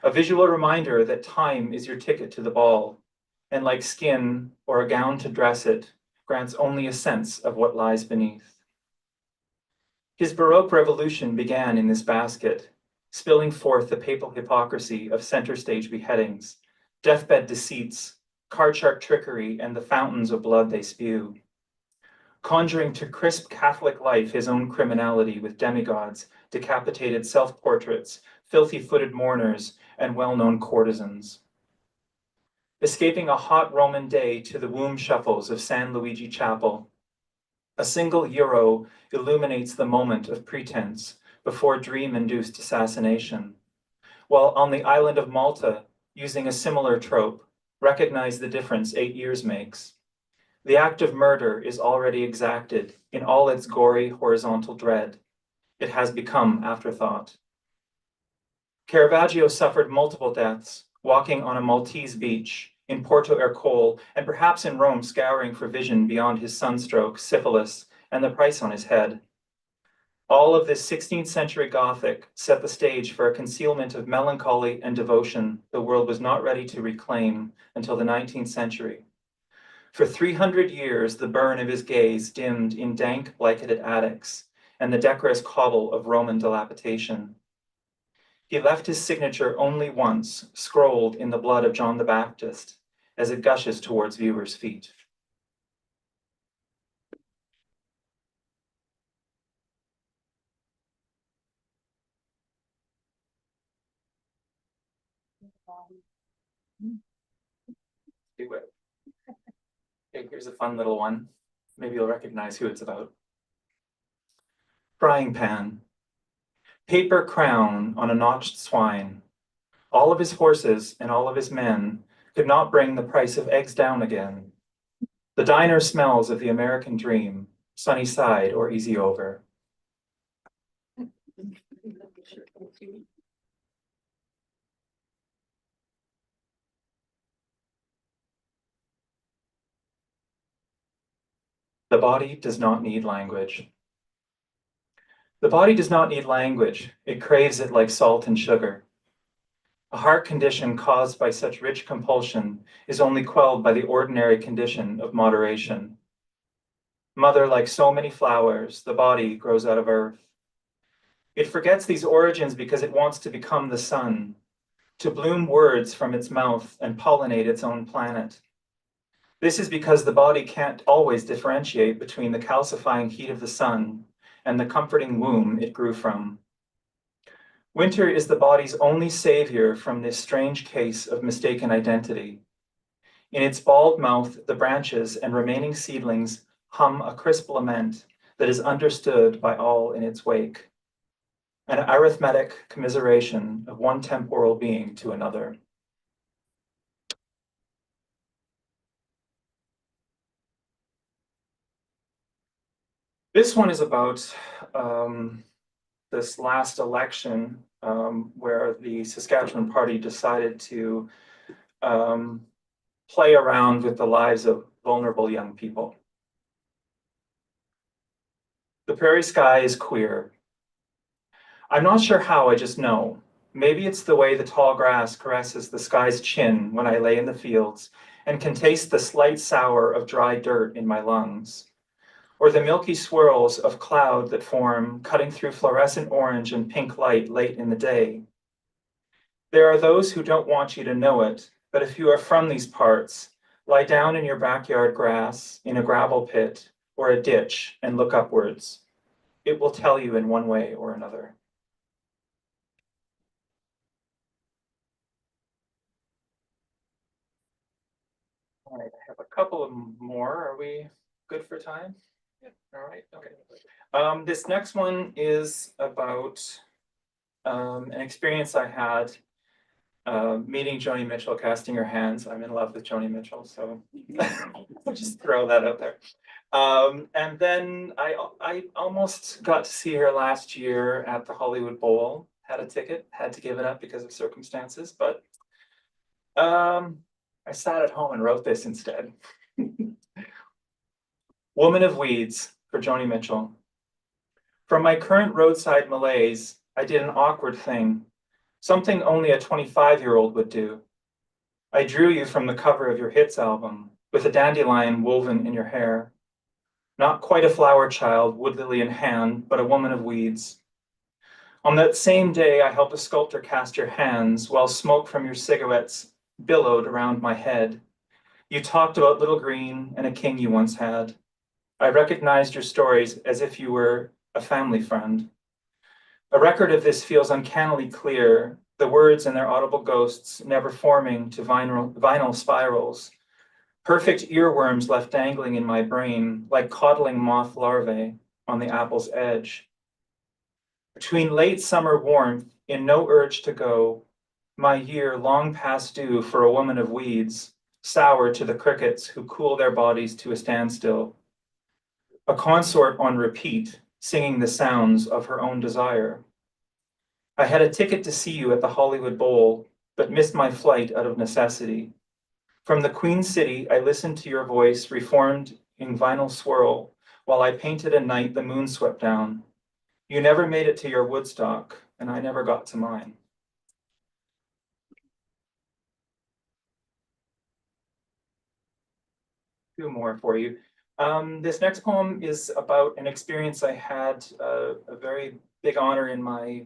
a visual reminder that time is your ticket to the ball, and like skin or a gown to dress it, grants only a sense of what lies beneath. His Baroque revolution began in this basket, spilling forth the papal hypocrisy of center stage beheadings, deathbed deceits, card shark trickery, and the fountains of blood they spew. Conjuring to crisp Catholic life his own criminality with demigods, decapitated self-portraits, filthy-footed mourners, and well-known courtesans. Escaping a hot Roman day to the womb shuffles of San Luigi Chapel, a single euro illuminates the moment of pretense before dream-induced assassination, while on the island of Malta, using a similar trope, recognize the difference 8 years makes. The act of murder is already exacted in all its gory horizontal dread. It has become afterthought. Caravaggio suffered multiple deaths, walking on a Maltese beach, in Porto Ercole, and perhaps in Rome scouring for vision beyond his sunstroke, syphilis, and the price on his head. All of this 16th century Gothic set the stage for a concealment of melancholy and devotion the world was not ready to reclaim until the 19th century. For 300 years, the burn of his gaze dimmed in dank, blanketed attics and the decorous cobble of Roman dilapidation. He left his signature only once, scrolled in the blood of John the Baptist, as it gushes towards viewers' feet. Do it. Okay, here's a fun little one. Maybe you'll recognize who it's about. Frying pan. Paper crown on a notched swine. All of his horses and all of his men could not bring the price of eggs down again. The diner smells of the American dream, sunny side or easy over. The body does not need language. The body does not need language. It craves it like salt and sugar. A heart condition caused by such rich compulsion is only quelled by the ordinary condition of moderation. Mother, like so many flowers, the body grows out of earth. It forgets these origins because it wants to become the sun, to bloom words from its mouth and pollinate its own planet. This is because the body can't always differentiate between the calcifying heat of the sun and the comforting womb it grew from. Winter is the body's only savior from this strange case of mistaken identity. In its bald mouth, the branches and remaining seedlings hum a crisp lament that is understood by all in its wake, an arithmetic commiseration of one temporal being to another. This one is about this last election where the Saskatchewan Party decided to play around with the lives of vulnerable young people. The prairie sky is queer. I'm not sure how, I just know. Maybe it's the way the tall grass caresses the sky's chin when I lay in the fields and can taste the slight sour of dry dirt in my lungs, or the milky swirls of cloud that form, cutting through fluorescent orange and pink light late in the day. There are those who don't want you to know it, but if you are from these parts, lie down in your backyard grass, in a gravel pit, or a ditch and look upwards. It will tell you in one way or another. All right, I have a couple of more. Are we good for time? Yeah. All right, okay. This next one is about an experience I had meeting Joni Mitchell, casting her hands. I'm in love with Joni Mitchell, so I'll just throw that out there. And then I almost got to see her last year at the Hollywood Bowl. Had a ticket, had to give it up because of circumstances, but I sat at home and wrote this instead. Woman of Weeds for Joni Mitchell. From my current roadside malaise, I did an awkward thing, something only a 25-year-old would do. I drew you from the cover of your hits album with a dandelion woven in your hair. Not quite a flower child, wood lily in hand, but a woman of weeds. On that same day, I helped a sculptor cast your hands while smoke from your cigarettes billowed around my head. You talked about Little Green and a king you once had. I recognized your stories as if you were a family friend. A record of this feels uncannily clear, the words and their audible ghosts never forming to vinyl spirals. Perfect earworms left dangling in my brain like coddling moth larvae on the apple's edge. Between late summer warmth in no urge to go, my year long past due for a woman of weeds, sour to the crickets who cool their bodies to a standstill. A consort on repeat, singing the sounds of her own desire. I had a ticket to see you at the Hollywood Bowl, but missed my flight out of necessity. From the Queen City, I listened to your voice reformed in vinyl swirl while I painted a night the moon swept down. You never made it to your Woodstock, and I never got to mine. Two more for you. This next poem is about an experience I had, a very big honor in my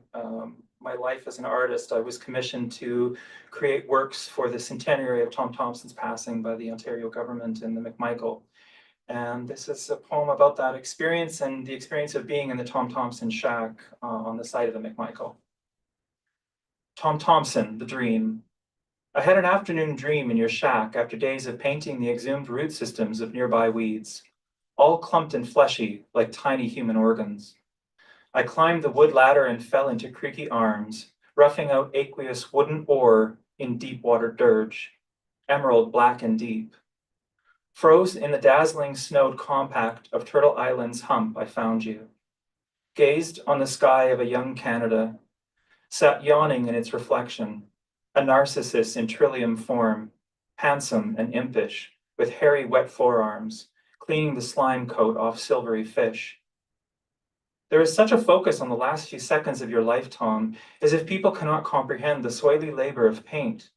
my life as an artist. I was commissioned to create works for the centenary of Tom Thomson's passing by the Ontario government in the McMichael. And this is a poem about that experience and the experience of being in the Tom Thomson shack on the site of the McMichael. Tom Thomson, the dream. I had an afternoon dream in your shack after days of painting the exhumed root systems of nearby weeds, all clumped and fleshy like tiny human organs. I climbed the wood ladder and fell into creaky arms, roughing out aqueous wooden ore in deep water dirge, emerald black and deep. Froze in the dazzling snowed compact of Turtle Island's hump, I found you. Gazed on the sky of a young Canada, sat yawning in its reflection, a narcissus in trillium form, handsome and impish, with hairy wet forearms, cleaning the slime coat off silvery fish. There is such a focus on the last few seconds of your life, Tom, as if people cannot comprehend the soily labor of paint.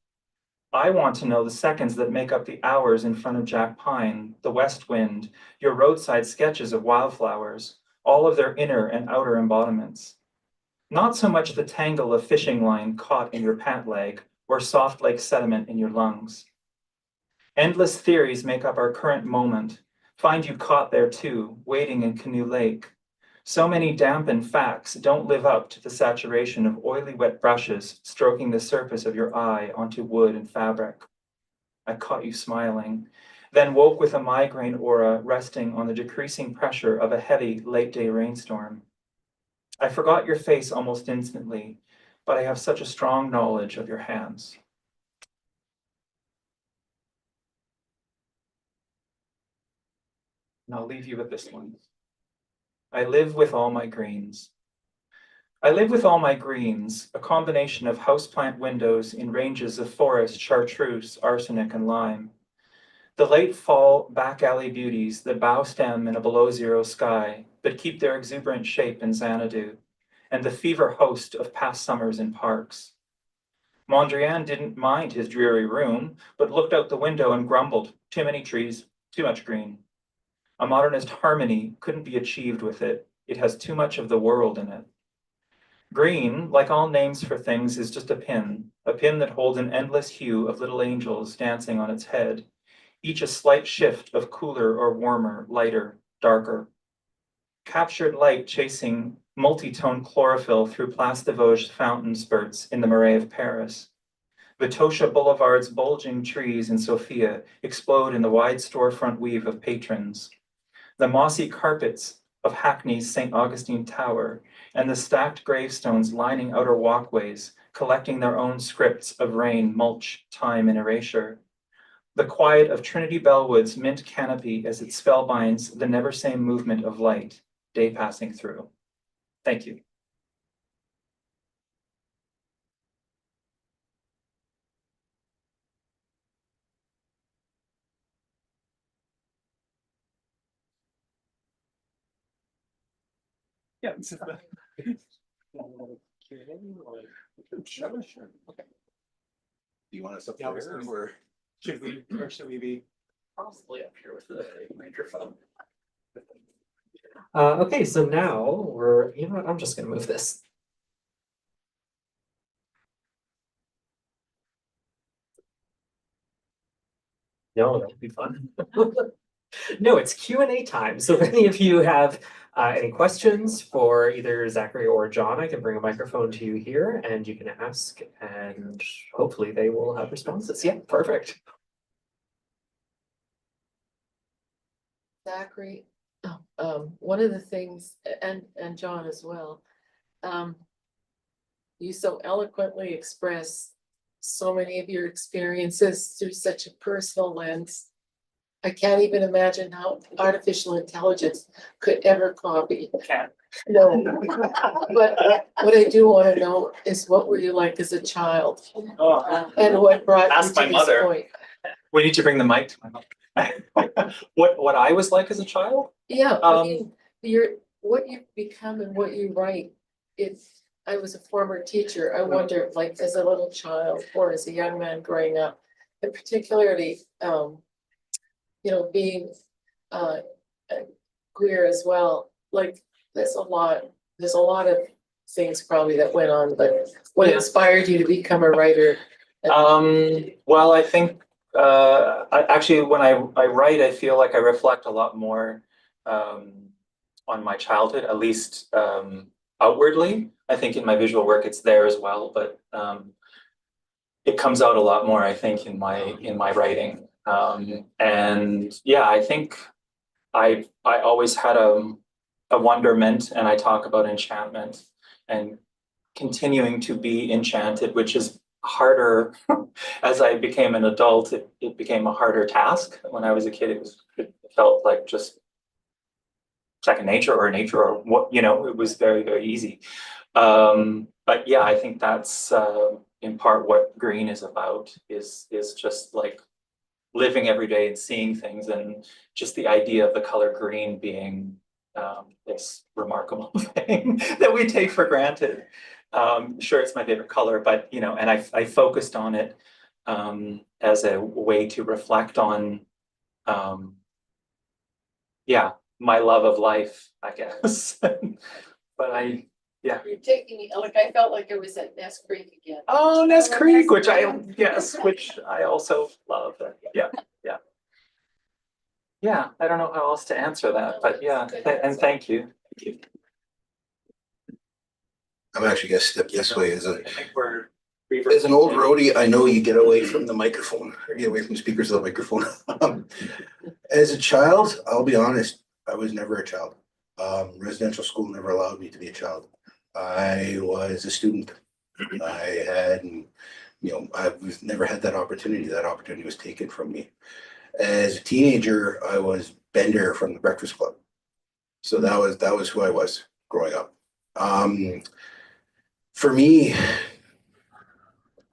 I want to know the seconds that make up the hours in front of Jack Pine, the west wind, your roadside sketches of wildflowers, all of their inner and outer embodiments. Not so much the tangle of fishing line caught in your pant leg or soft lake sediment in your lungs. Endless theories make up our current moment. Find you caught there too, wading in Canoe Lake. So many dampened facts don't live up to the saturation of oily wet brushes stroking the surface of your eye onto wood and fabric. I caught you smiling, then woke with a migraine aura resting on the decreasing pressure of a heavy late-day rainstorm. I forgot your face almost instantly, but I have such a strong knowledge of your hands. And I'll leave you with this one. I live with all my greens. I live with all my greens, a combination of houseplant windows in ranges of forest, chartreuse, arsenic, and lime. The late fall back alley beauties that bow stem in a below zero sky, but keep their exuberant shape in Xanadu, and the fever host of past summers in parks. Mondrian didn't mind his dreary room, but looked out the window and grumbled, too many trees, too much green. A modernist harmony couldn't be achieved with it. It has too much of the world in it. Green, like all names for things, is just a pin that holds an endless hue of little angels dancing on its head, each a slight shift of cooler or warmer, lighter, darker. Captured light chasing multi-tone chlorophyll through Place des Vosges fountain spurts in the Marais of Paris. Vitosha Boulevard's bulging trees in Sofia explode in the wide storefront weave of patrons. The mossy carpets of Hackney's St. Augustine Tower and the stacked gravestones lining outer walkways, collecting their own scripts of rain, mulch, time, and erasure. The quiet of Trinity Bellwood's mint canopy as it spellbinds the never-same movement of light, day passing through. Thank you. Yeah, this is the... Sure. Okay. Do you want us up Yeah, there or? Should we be? Possibly up here with the microphone. Okay, so now you know what, I'm just gonna move this. No, that'll be fun. No, it's Q&A time. So if any of you have any questions for either Zachary or John, I can bring a microphone to you here and you can ask and hopefully they will have responses. Yeah, perfect. Zachary, one of the things, and John as well, you so eloquently express so many of your experiences through such a personal lens. I can't even imagine how artificial intelligence could ever copy. Can't. No, but what I do want to know is what were you like as a child, and what brought you Ask to my this mother. point? We need to bring the mic to my mother. What I was like as a child? Yeah, I mean, what you become and what you write. I was a former teacher. I wonder, like, as a little child or as a young man growing up, and particularly, being queer as well. Like, there's a lot of things probably that went on, but what Yeah. inspired you to become a writer? Well, I think actually when I write, I feel like I reflect a lot more on my childhood, at least outwardly. I think in my visual work it's there as well, but it comes out a lot more, I think, in my writing. And yeah, I think I always had a wonderment, and I talk about enchantment and continuing to be enchanted, which is harder as I became an adult. It became a harder task. When I was a kid, it felt like just second nature or what, it was very, very easy. But yeah, I think that's in part what green is about, is just like living every day and seeing things, and just the idea of the color green being this remarkable thing that we take for granted. Sure, it's my favorite color, but and I focused on it as a way to reflect on my love of life, I guess. But You're taking me, like, I felt like I was at Ness Creek again. oh, Ness Creek, which I also love. Yeah, I don't know how else to answer that, but yeah, and thank you. I'm actually gonna step this way I think we're as an old roadie. I know you get away from the microphone or get away from the speakers of the microphone. As a child, I'll be honest, I was never a child. Residential school never allowed me to be a child. I was a student. I had, I've never had that opportunity. That opportunity was taken from me. As a teenager, I was Bender from the Breakfast Club. So that was who I was growing up. For me,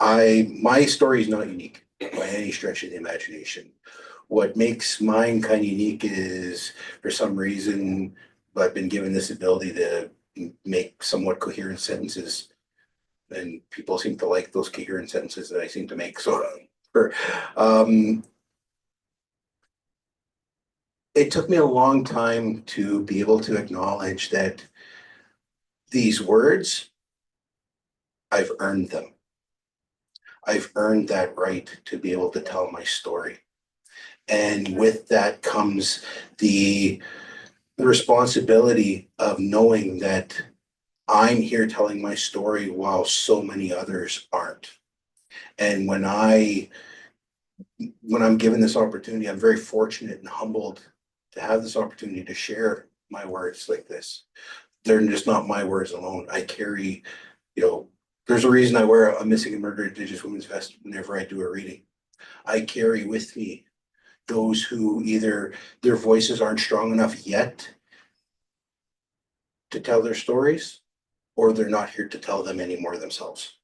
my story is not unique by any stretch of the imagination. What makes mine kind of unique is, for some reason, I've been given this ability to make somewhat coherent sentences. And people seem to like those coherent sentences that I seem to make. So, it took me a long time to be able to acknowledge that these words, I've earned them. I've earned that right to be able to tell my story. And with that comes the responsibility of knowing that I'm here telling my story while so many others aren't. And when I'm given this opportunity, I'm very fortunate and humbled to have this opportunity to share my words like this. They're just not my words alone. I carry, there's a reason I wear a missing and murdered Indigenous women's vest whenever I do a reading. I carry with me those who either their voices aren't strong enough yet to tell their stories, or they're not here to tell them anymore themselves.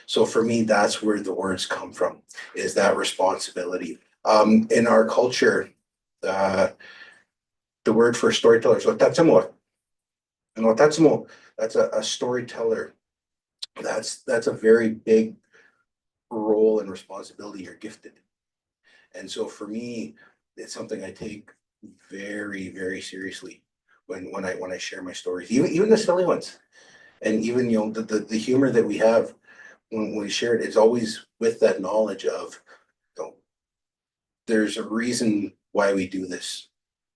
So for me, that's where the words come from, is that responsibility. In our culture, the word for storyteller is otatsimo. And otatsimo, that's a storyteller. That's a very big role and responsibility you're gifted. And so for me, it's something I take very, very seriously when I share my stories, even the silly ones. And even, the humor that we have when we share it, it's always with that knowledge of, there's a reason why we do this.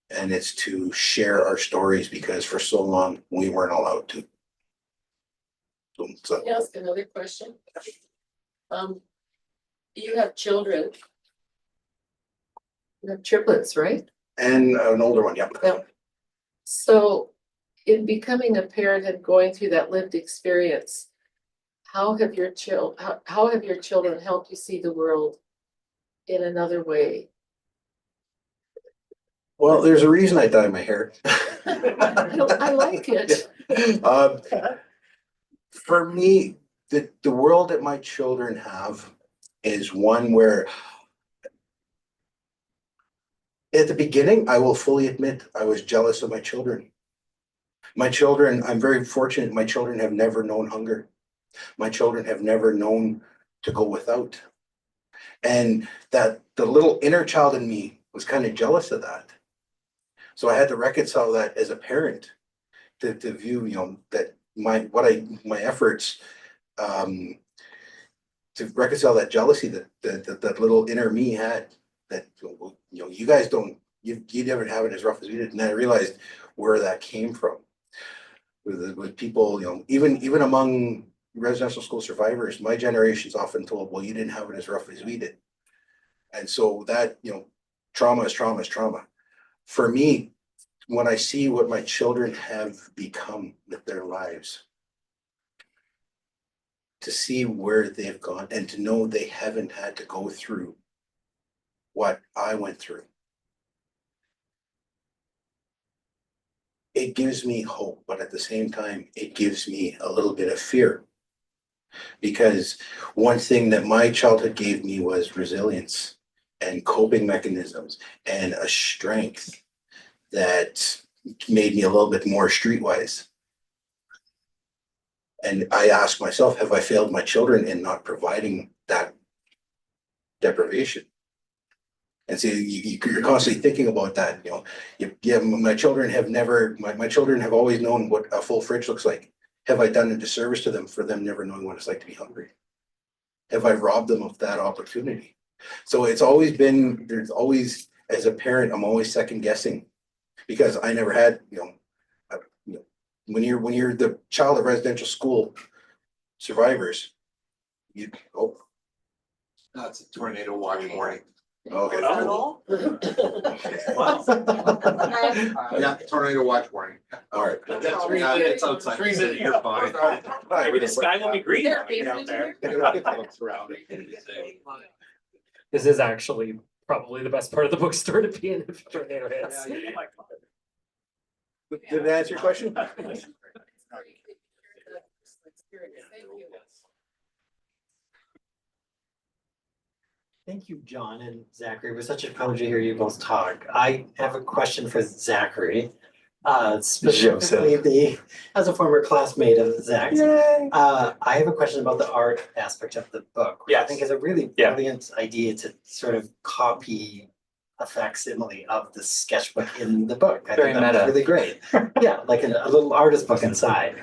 And it's to share our stories, because for so long we weren't allowed to. So, Can I ask another question? You have children. You have triplets, right? and an older one, yeah. Yeah. So in becoming a parent and going through that lived experience, how have your children helped you see the world in another way? Well, there's a reason I dye my hair. I like it. For me, the world that my children have is one where, at the beginning, I will fully admit I was jealous of my children. My children, I'm very fortunate, my children have never known hunger. My children have never known to go without. And that the little inner child in me was kind of jealous of that. So I had to reconcile that as a parent to view, that my efforts to reconcile that jealousy that little inner me had, that you guys don't, you never have it as rough as we did. And then I realized where that came from with people, even among residential school survivors. My generation's often told, well, you didn't have it as rough as we did. And so that, trauma is trauma is trauma. For me, when I see what my children have become with their lives, to see where they've gone and to know they haven't had to go through what I went through, it gives me hope, but at the same time, it gives me a little bit of fear. Because one thing that my childhood gave me was resilience and coping mechanisms and a strength that made me a little bit more streetwise. And I ask myself, have I failed my children in not providing that deprivation? And so you're constantly thinking about that. My children have never, my children have always known what a full fridge looks like. Have I done a disservice to them for them never knowing what it's like to be hungry? Have I robbed them of that opportunity? So it's always been, there's always, as a parent, I'm always second guessing, because I never had, when you're the child of residential school survivors, That's a tornado watch warning. okay. Oh. Yeah, tornado watch warning. All right. That's Yeah, really it's outside. You're fine. Maybe the sky will be green They're out there. Surrounding. This is actually probably the best part of the bookstore to be in if a tornado hits. Did that answer your question? Thank you. Thank you, John and Zachary. It was such a pleasure to hear you both talk. I have a question for Zachary. Specifically as a former classmate of Zach's. I have a question about the art aspect of the book, which I think is a really brilliant idea to sort of copy a facsimile of the sketchbook in the book. I Very think that's meta. really great. Yeah, like a little artist book inside.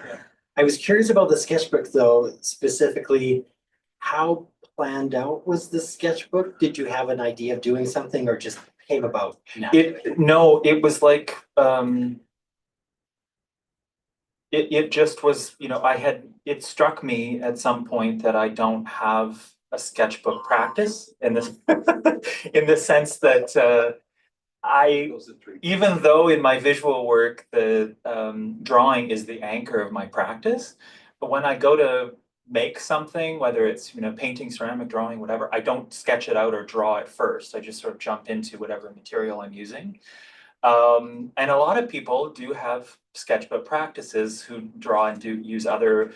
I was curious about the sketchbook though, specifically, how planned out was the sketchbook? Did you have an idea of doing something or just came about naturally? No, it was like, it just was, you know, it struck me at some point that I don't have a sketchbook practice in this, in the sense that, even though in my visual work, the drawing is the anchor of my practice, but when I go to make something, whether it's, you know, painting, ceramic, drawing, whatever, I don't sketch it out or draw it first. I just sort of jump into whatever material I'm using. And a lot of people do have sketchbook practices who draw and do use other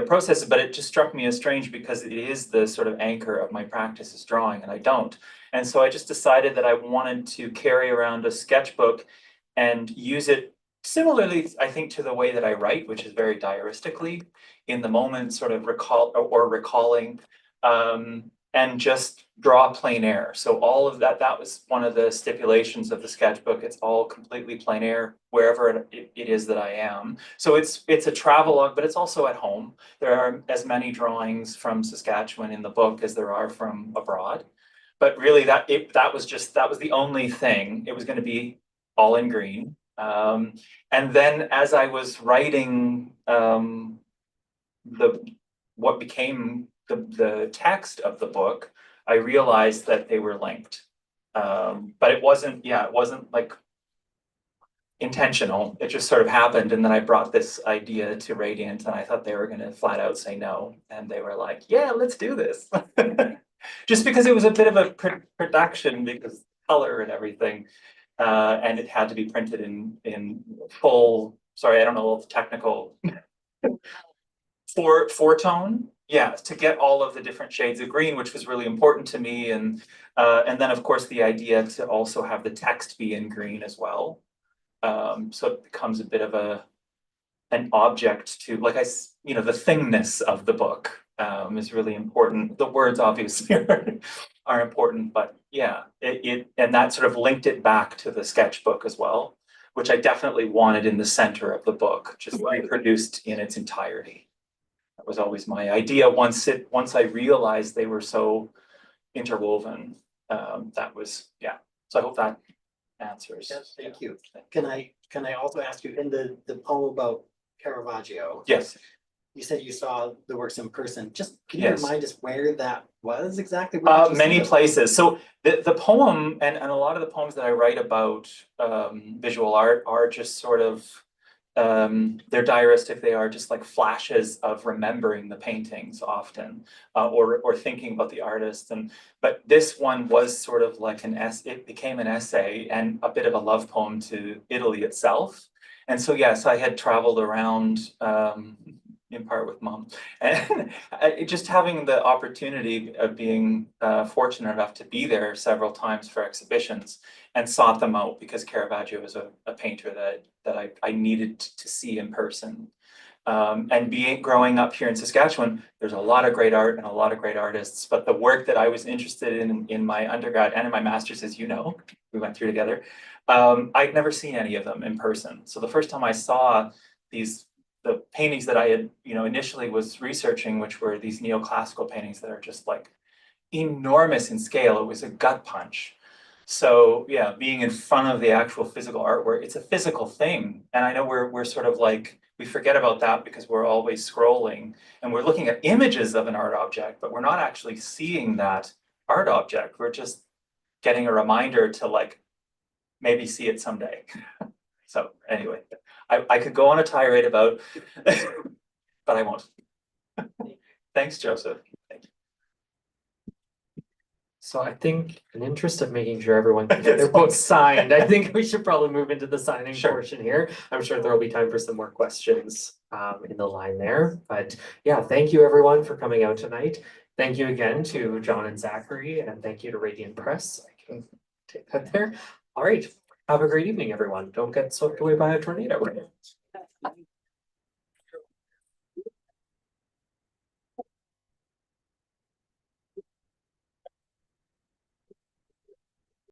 processes, but it just struck me as strange because it is the sort of anchor of my practice is drawing, and I don't. And so I just decided that I wanted to carry around a sketchbook and use it similarly, I think, to the way that I write, which is very diaristically, in the moment, sort of recalling, and just draw plein air. So all of that was one of the stipulations of the sketchbook. It's all completely plein air wherever it is that I am. So it's a travelogue, but it's also at home. There are as many drawings from Saskatchewan in the book as there are from abroad. But really that was the only thing. It was going to be all in green. And then as I was writing what became the text of the book, I realized that they were linked. But it wasn't like intentional. It just sort of happened. And then I brought this idea to Radiant and I thought they were going to flat out say no. And they were like, yeah, let's do this. Just because it was a bit of a production because color and everything. And it had to be printed in full, sorry, I don't know all the technical, four tone. Yeah, to get all of the different shades of green, which was really important to me. And then of course the idea to also have the text be in green as well. So it becomes a bit of an object to, like the thingness of the book is really important. The words obviously are important, but yeah, and that sort of linked it back to the sketchbook as well, which I definitely wanted in the center of the book, just reproduced in its entirety. That was always my idea. Once I realized they were so interwoven, that was, yeah. So I hope that answers. Yes, thank you. Can I also ask you, in the poem about Caravaggio? Yes. You said you saw the works in person. Just can you Yes. remind us where that was exactly? Where did you see Many them? places. So the poem and a lot of the poems that I write about visual art are just sort of they're diaristic. They are just like flashes of remembering the paintings often, or thinking about the artist. But this one was sort of like it became an essay and a bit of a love poem to Italy itself. And so yes, I had traveled around in part with Mom, and just having the opportunity of being fortunate enough to be there several times for exhibitions and sought them out because Caravaggio was a painter that I needed to see in person. And growing up here in Saskatchewan, there's a lot of great art and a lot of great artists, but the work that I was interested in my undergrad and in my master's, as you know, we went through together, I'd never seen any of them in person. So the first time I saw the paintings that I had, initially was researching, which were these neoclassical paintings that are just like enormous in scale. It was a gut punch. So yeah, being in front of the actual physical artwork, it's a physical thing. And I know we're sort of like, we forget about that because we're always scrolling and we're looking at images of an art object, but we're not actually seeing that art object. We're just getting a reminder to like, maybe see it someday. So anyway, I could go on a tirade about, but I won't. Thanks, Joseph. Thank you. So I think in interest of making sure everyone can get their books signed, I think we should probably move into the signing portion here. I'm sure there will be time for some more questions in the line there. But yeah, thank you everyone for coming out tonight. Thank you again to John and Zachary, and thank you to Radiant Press. I can take that there. All right, have a great evening, everyone. Don't get swept away by a tornado.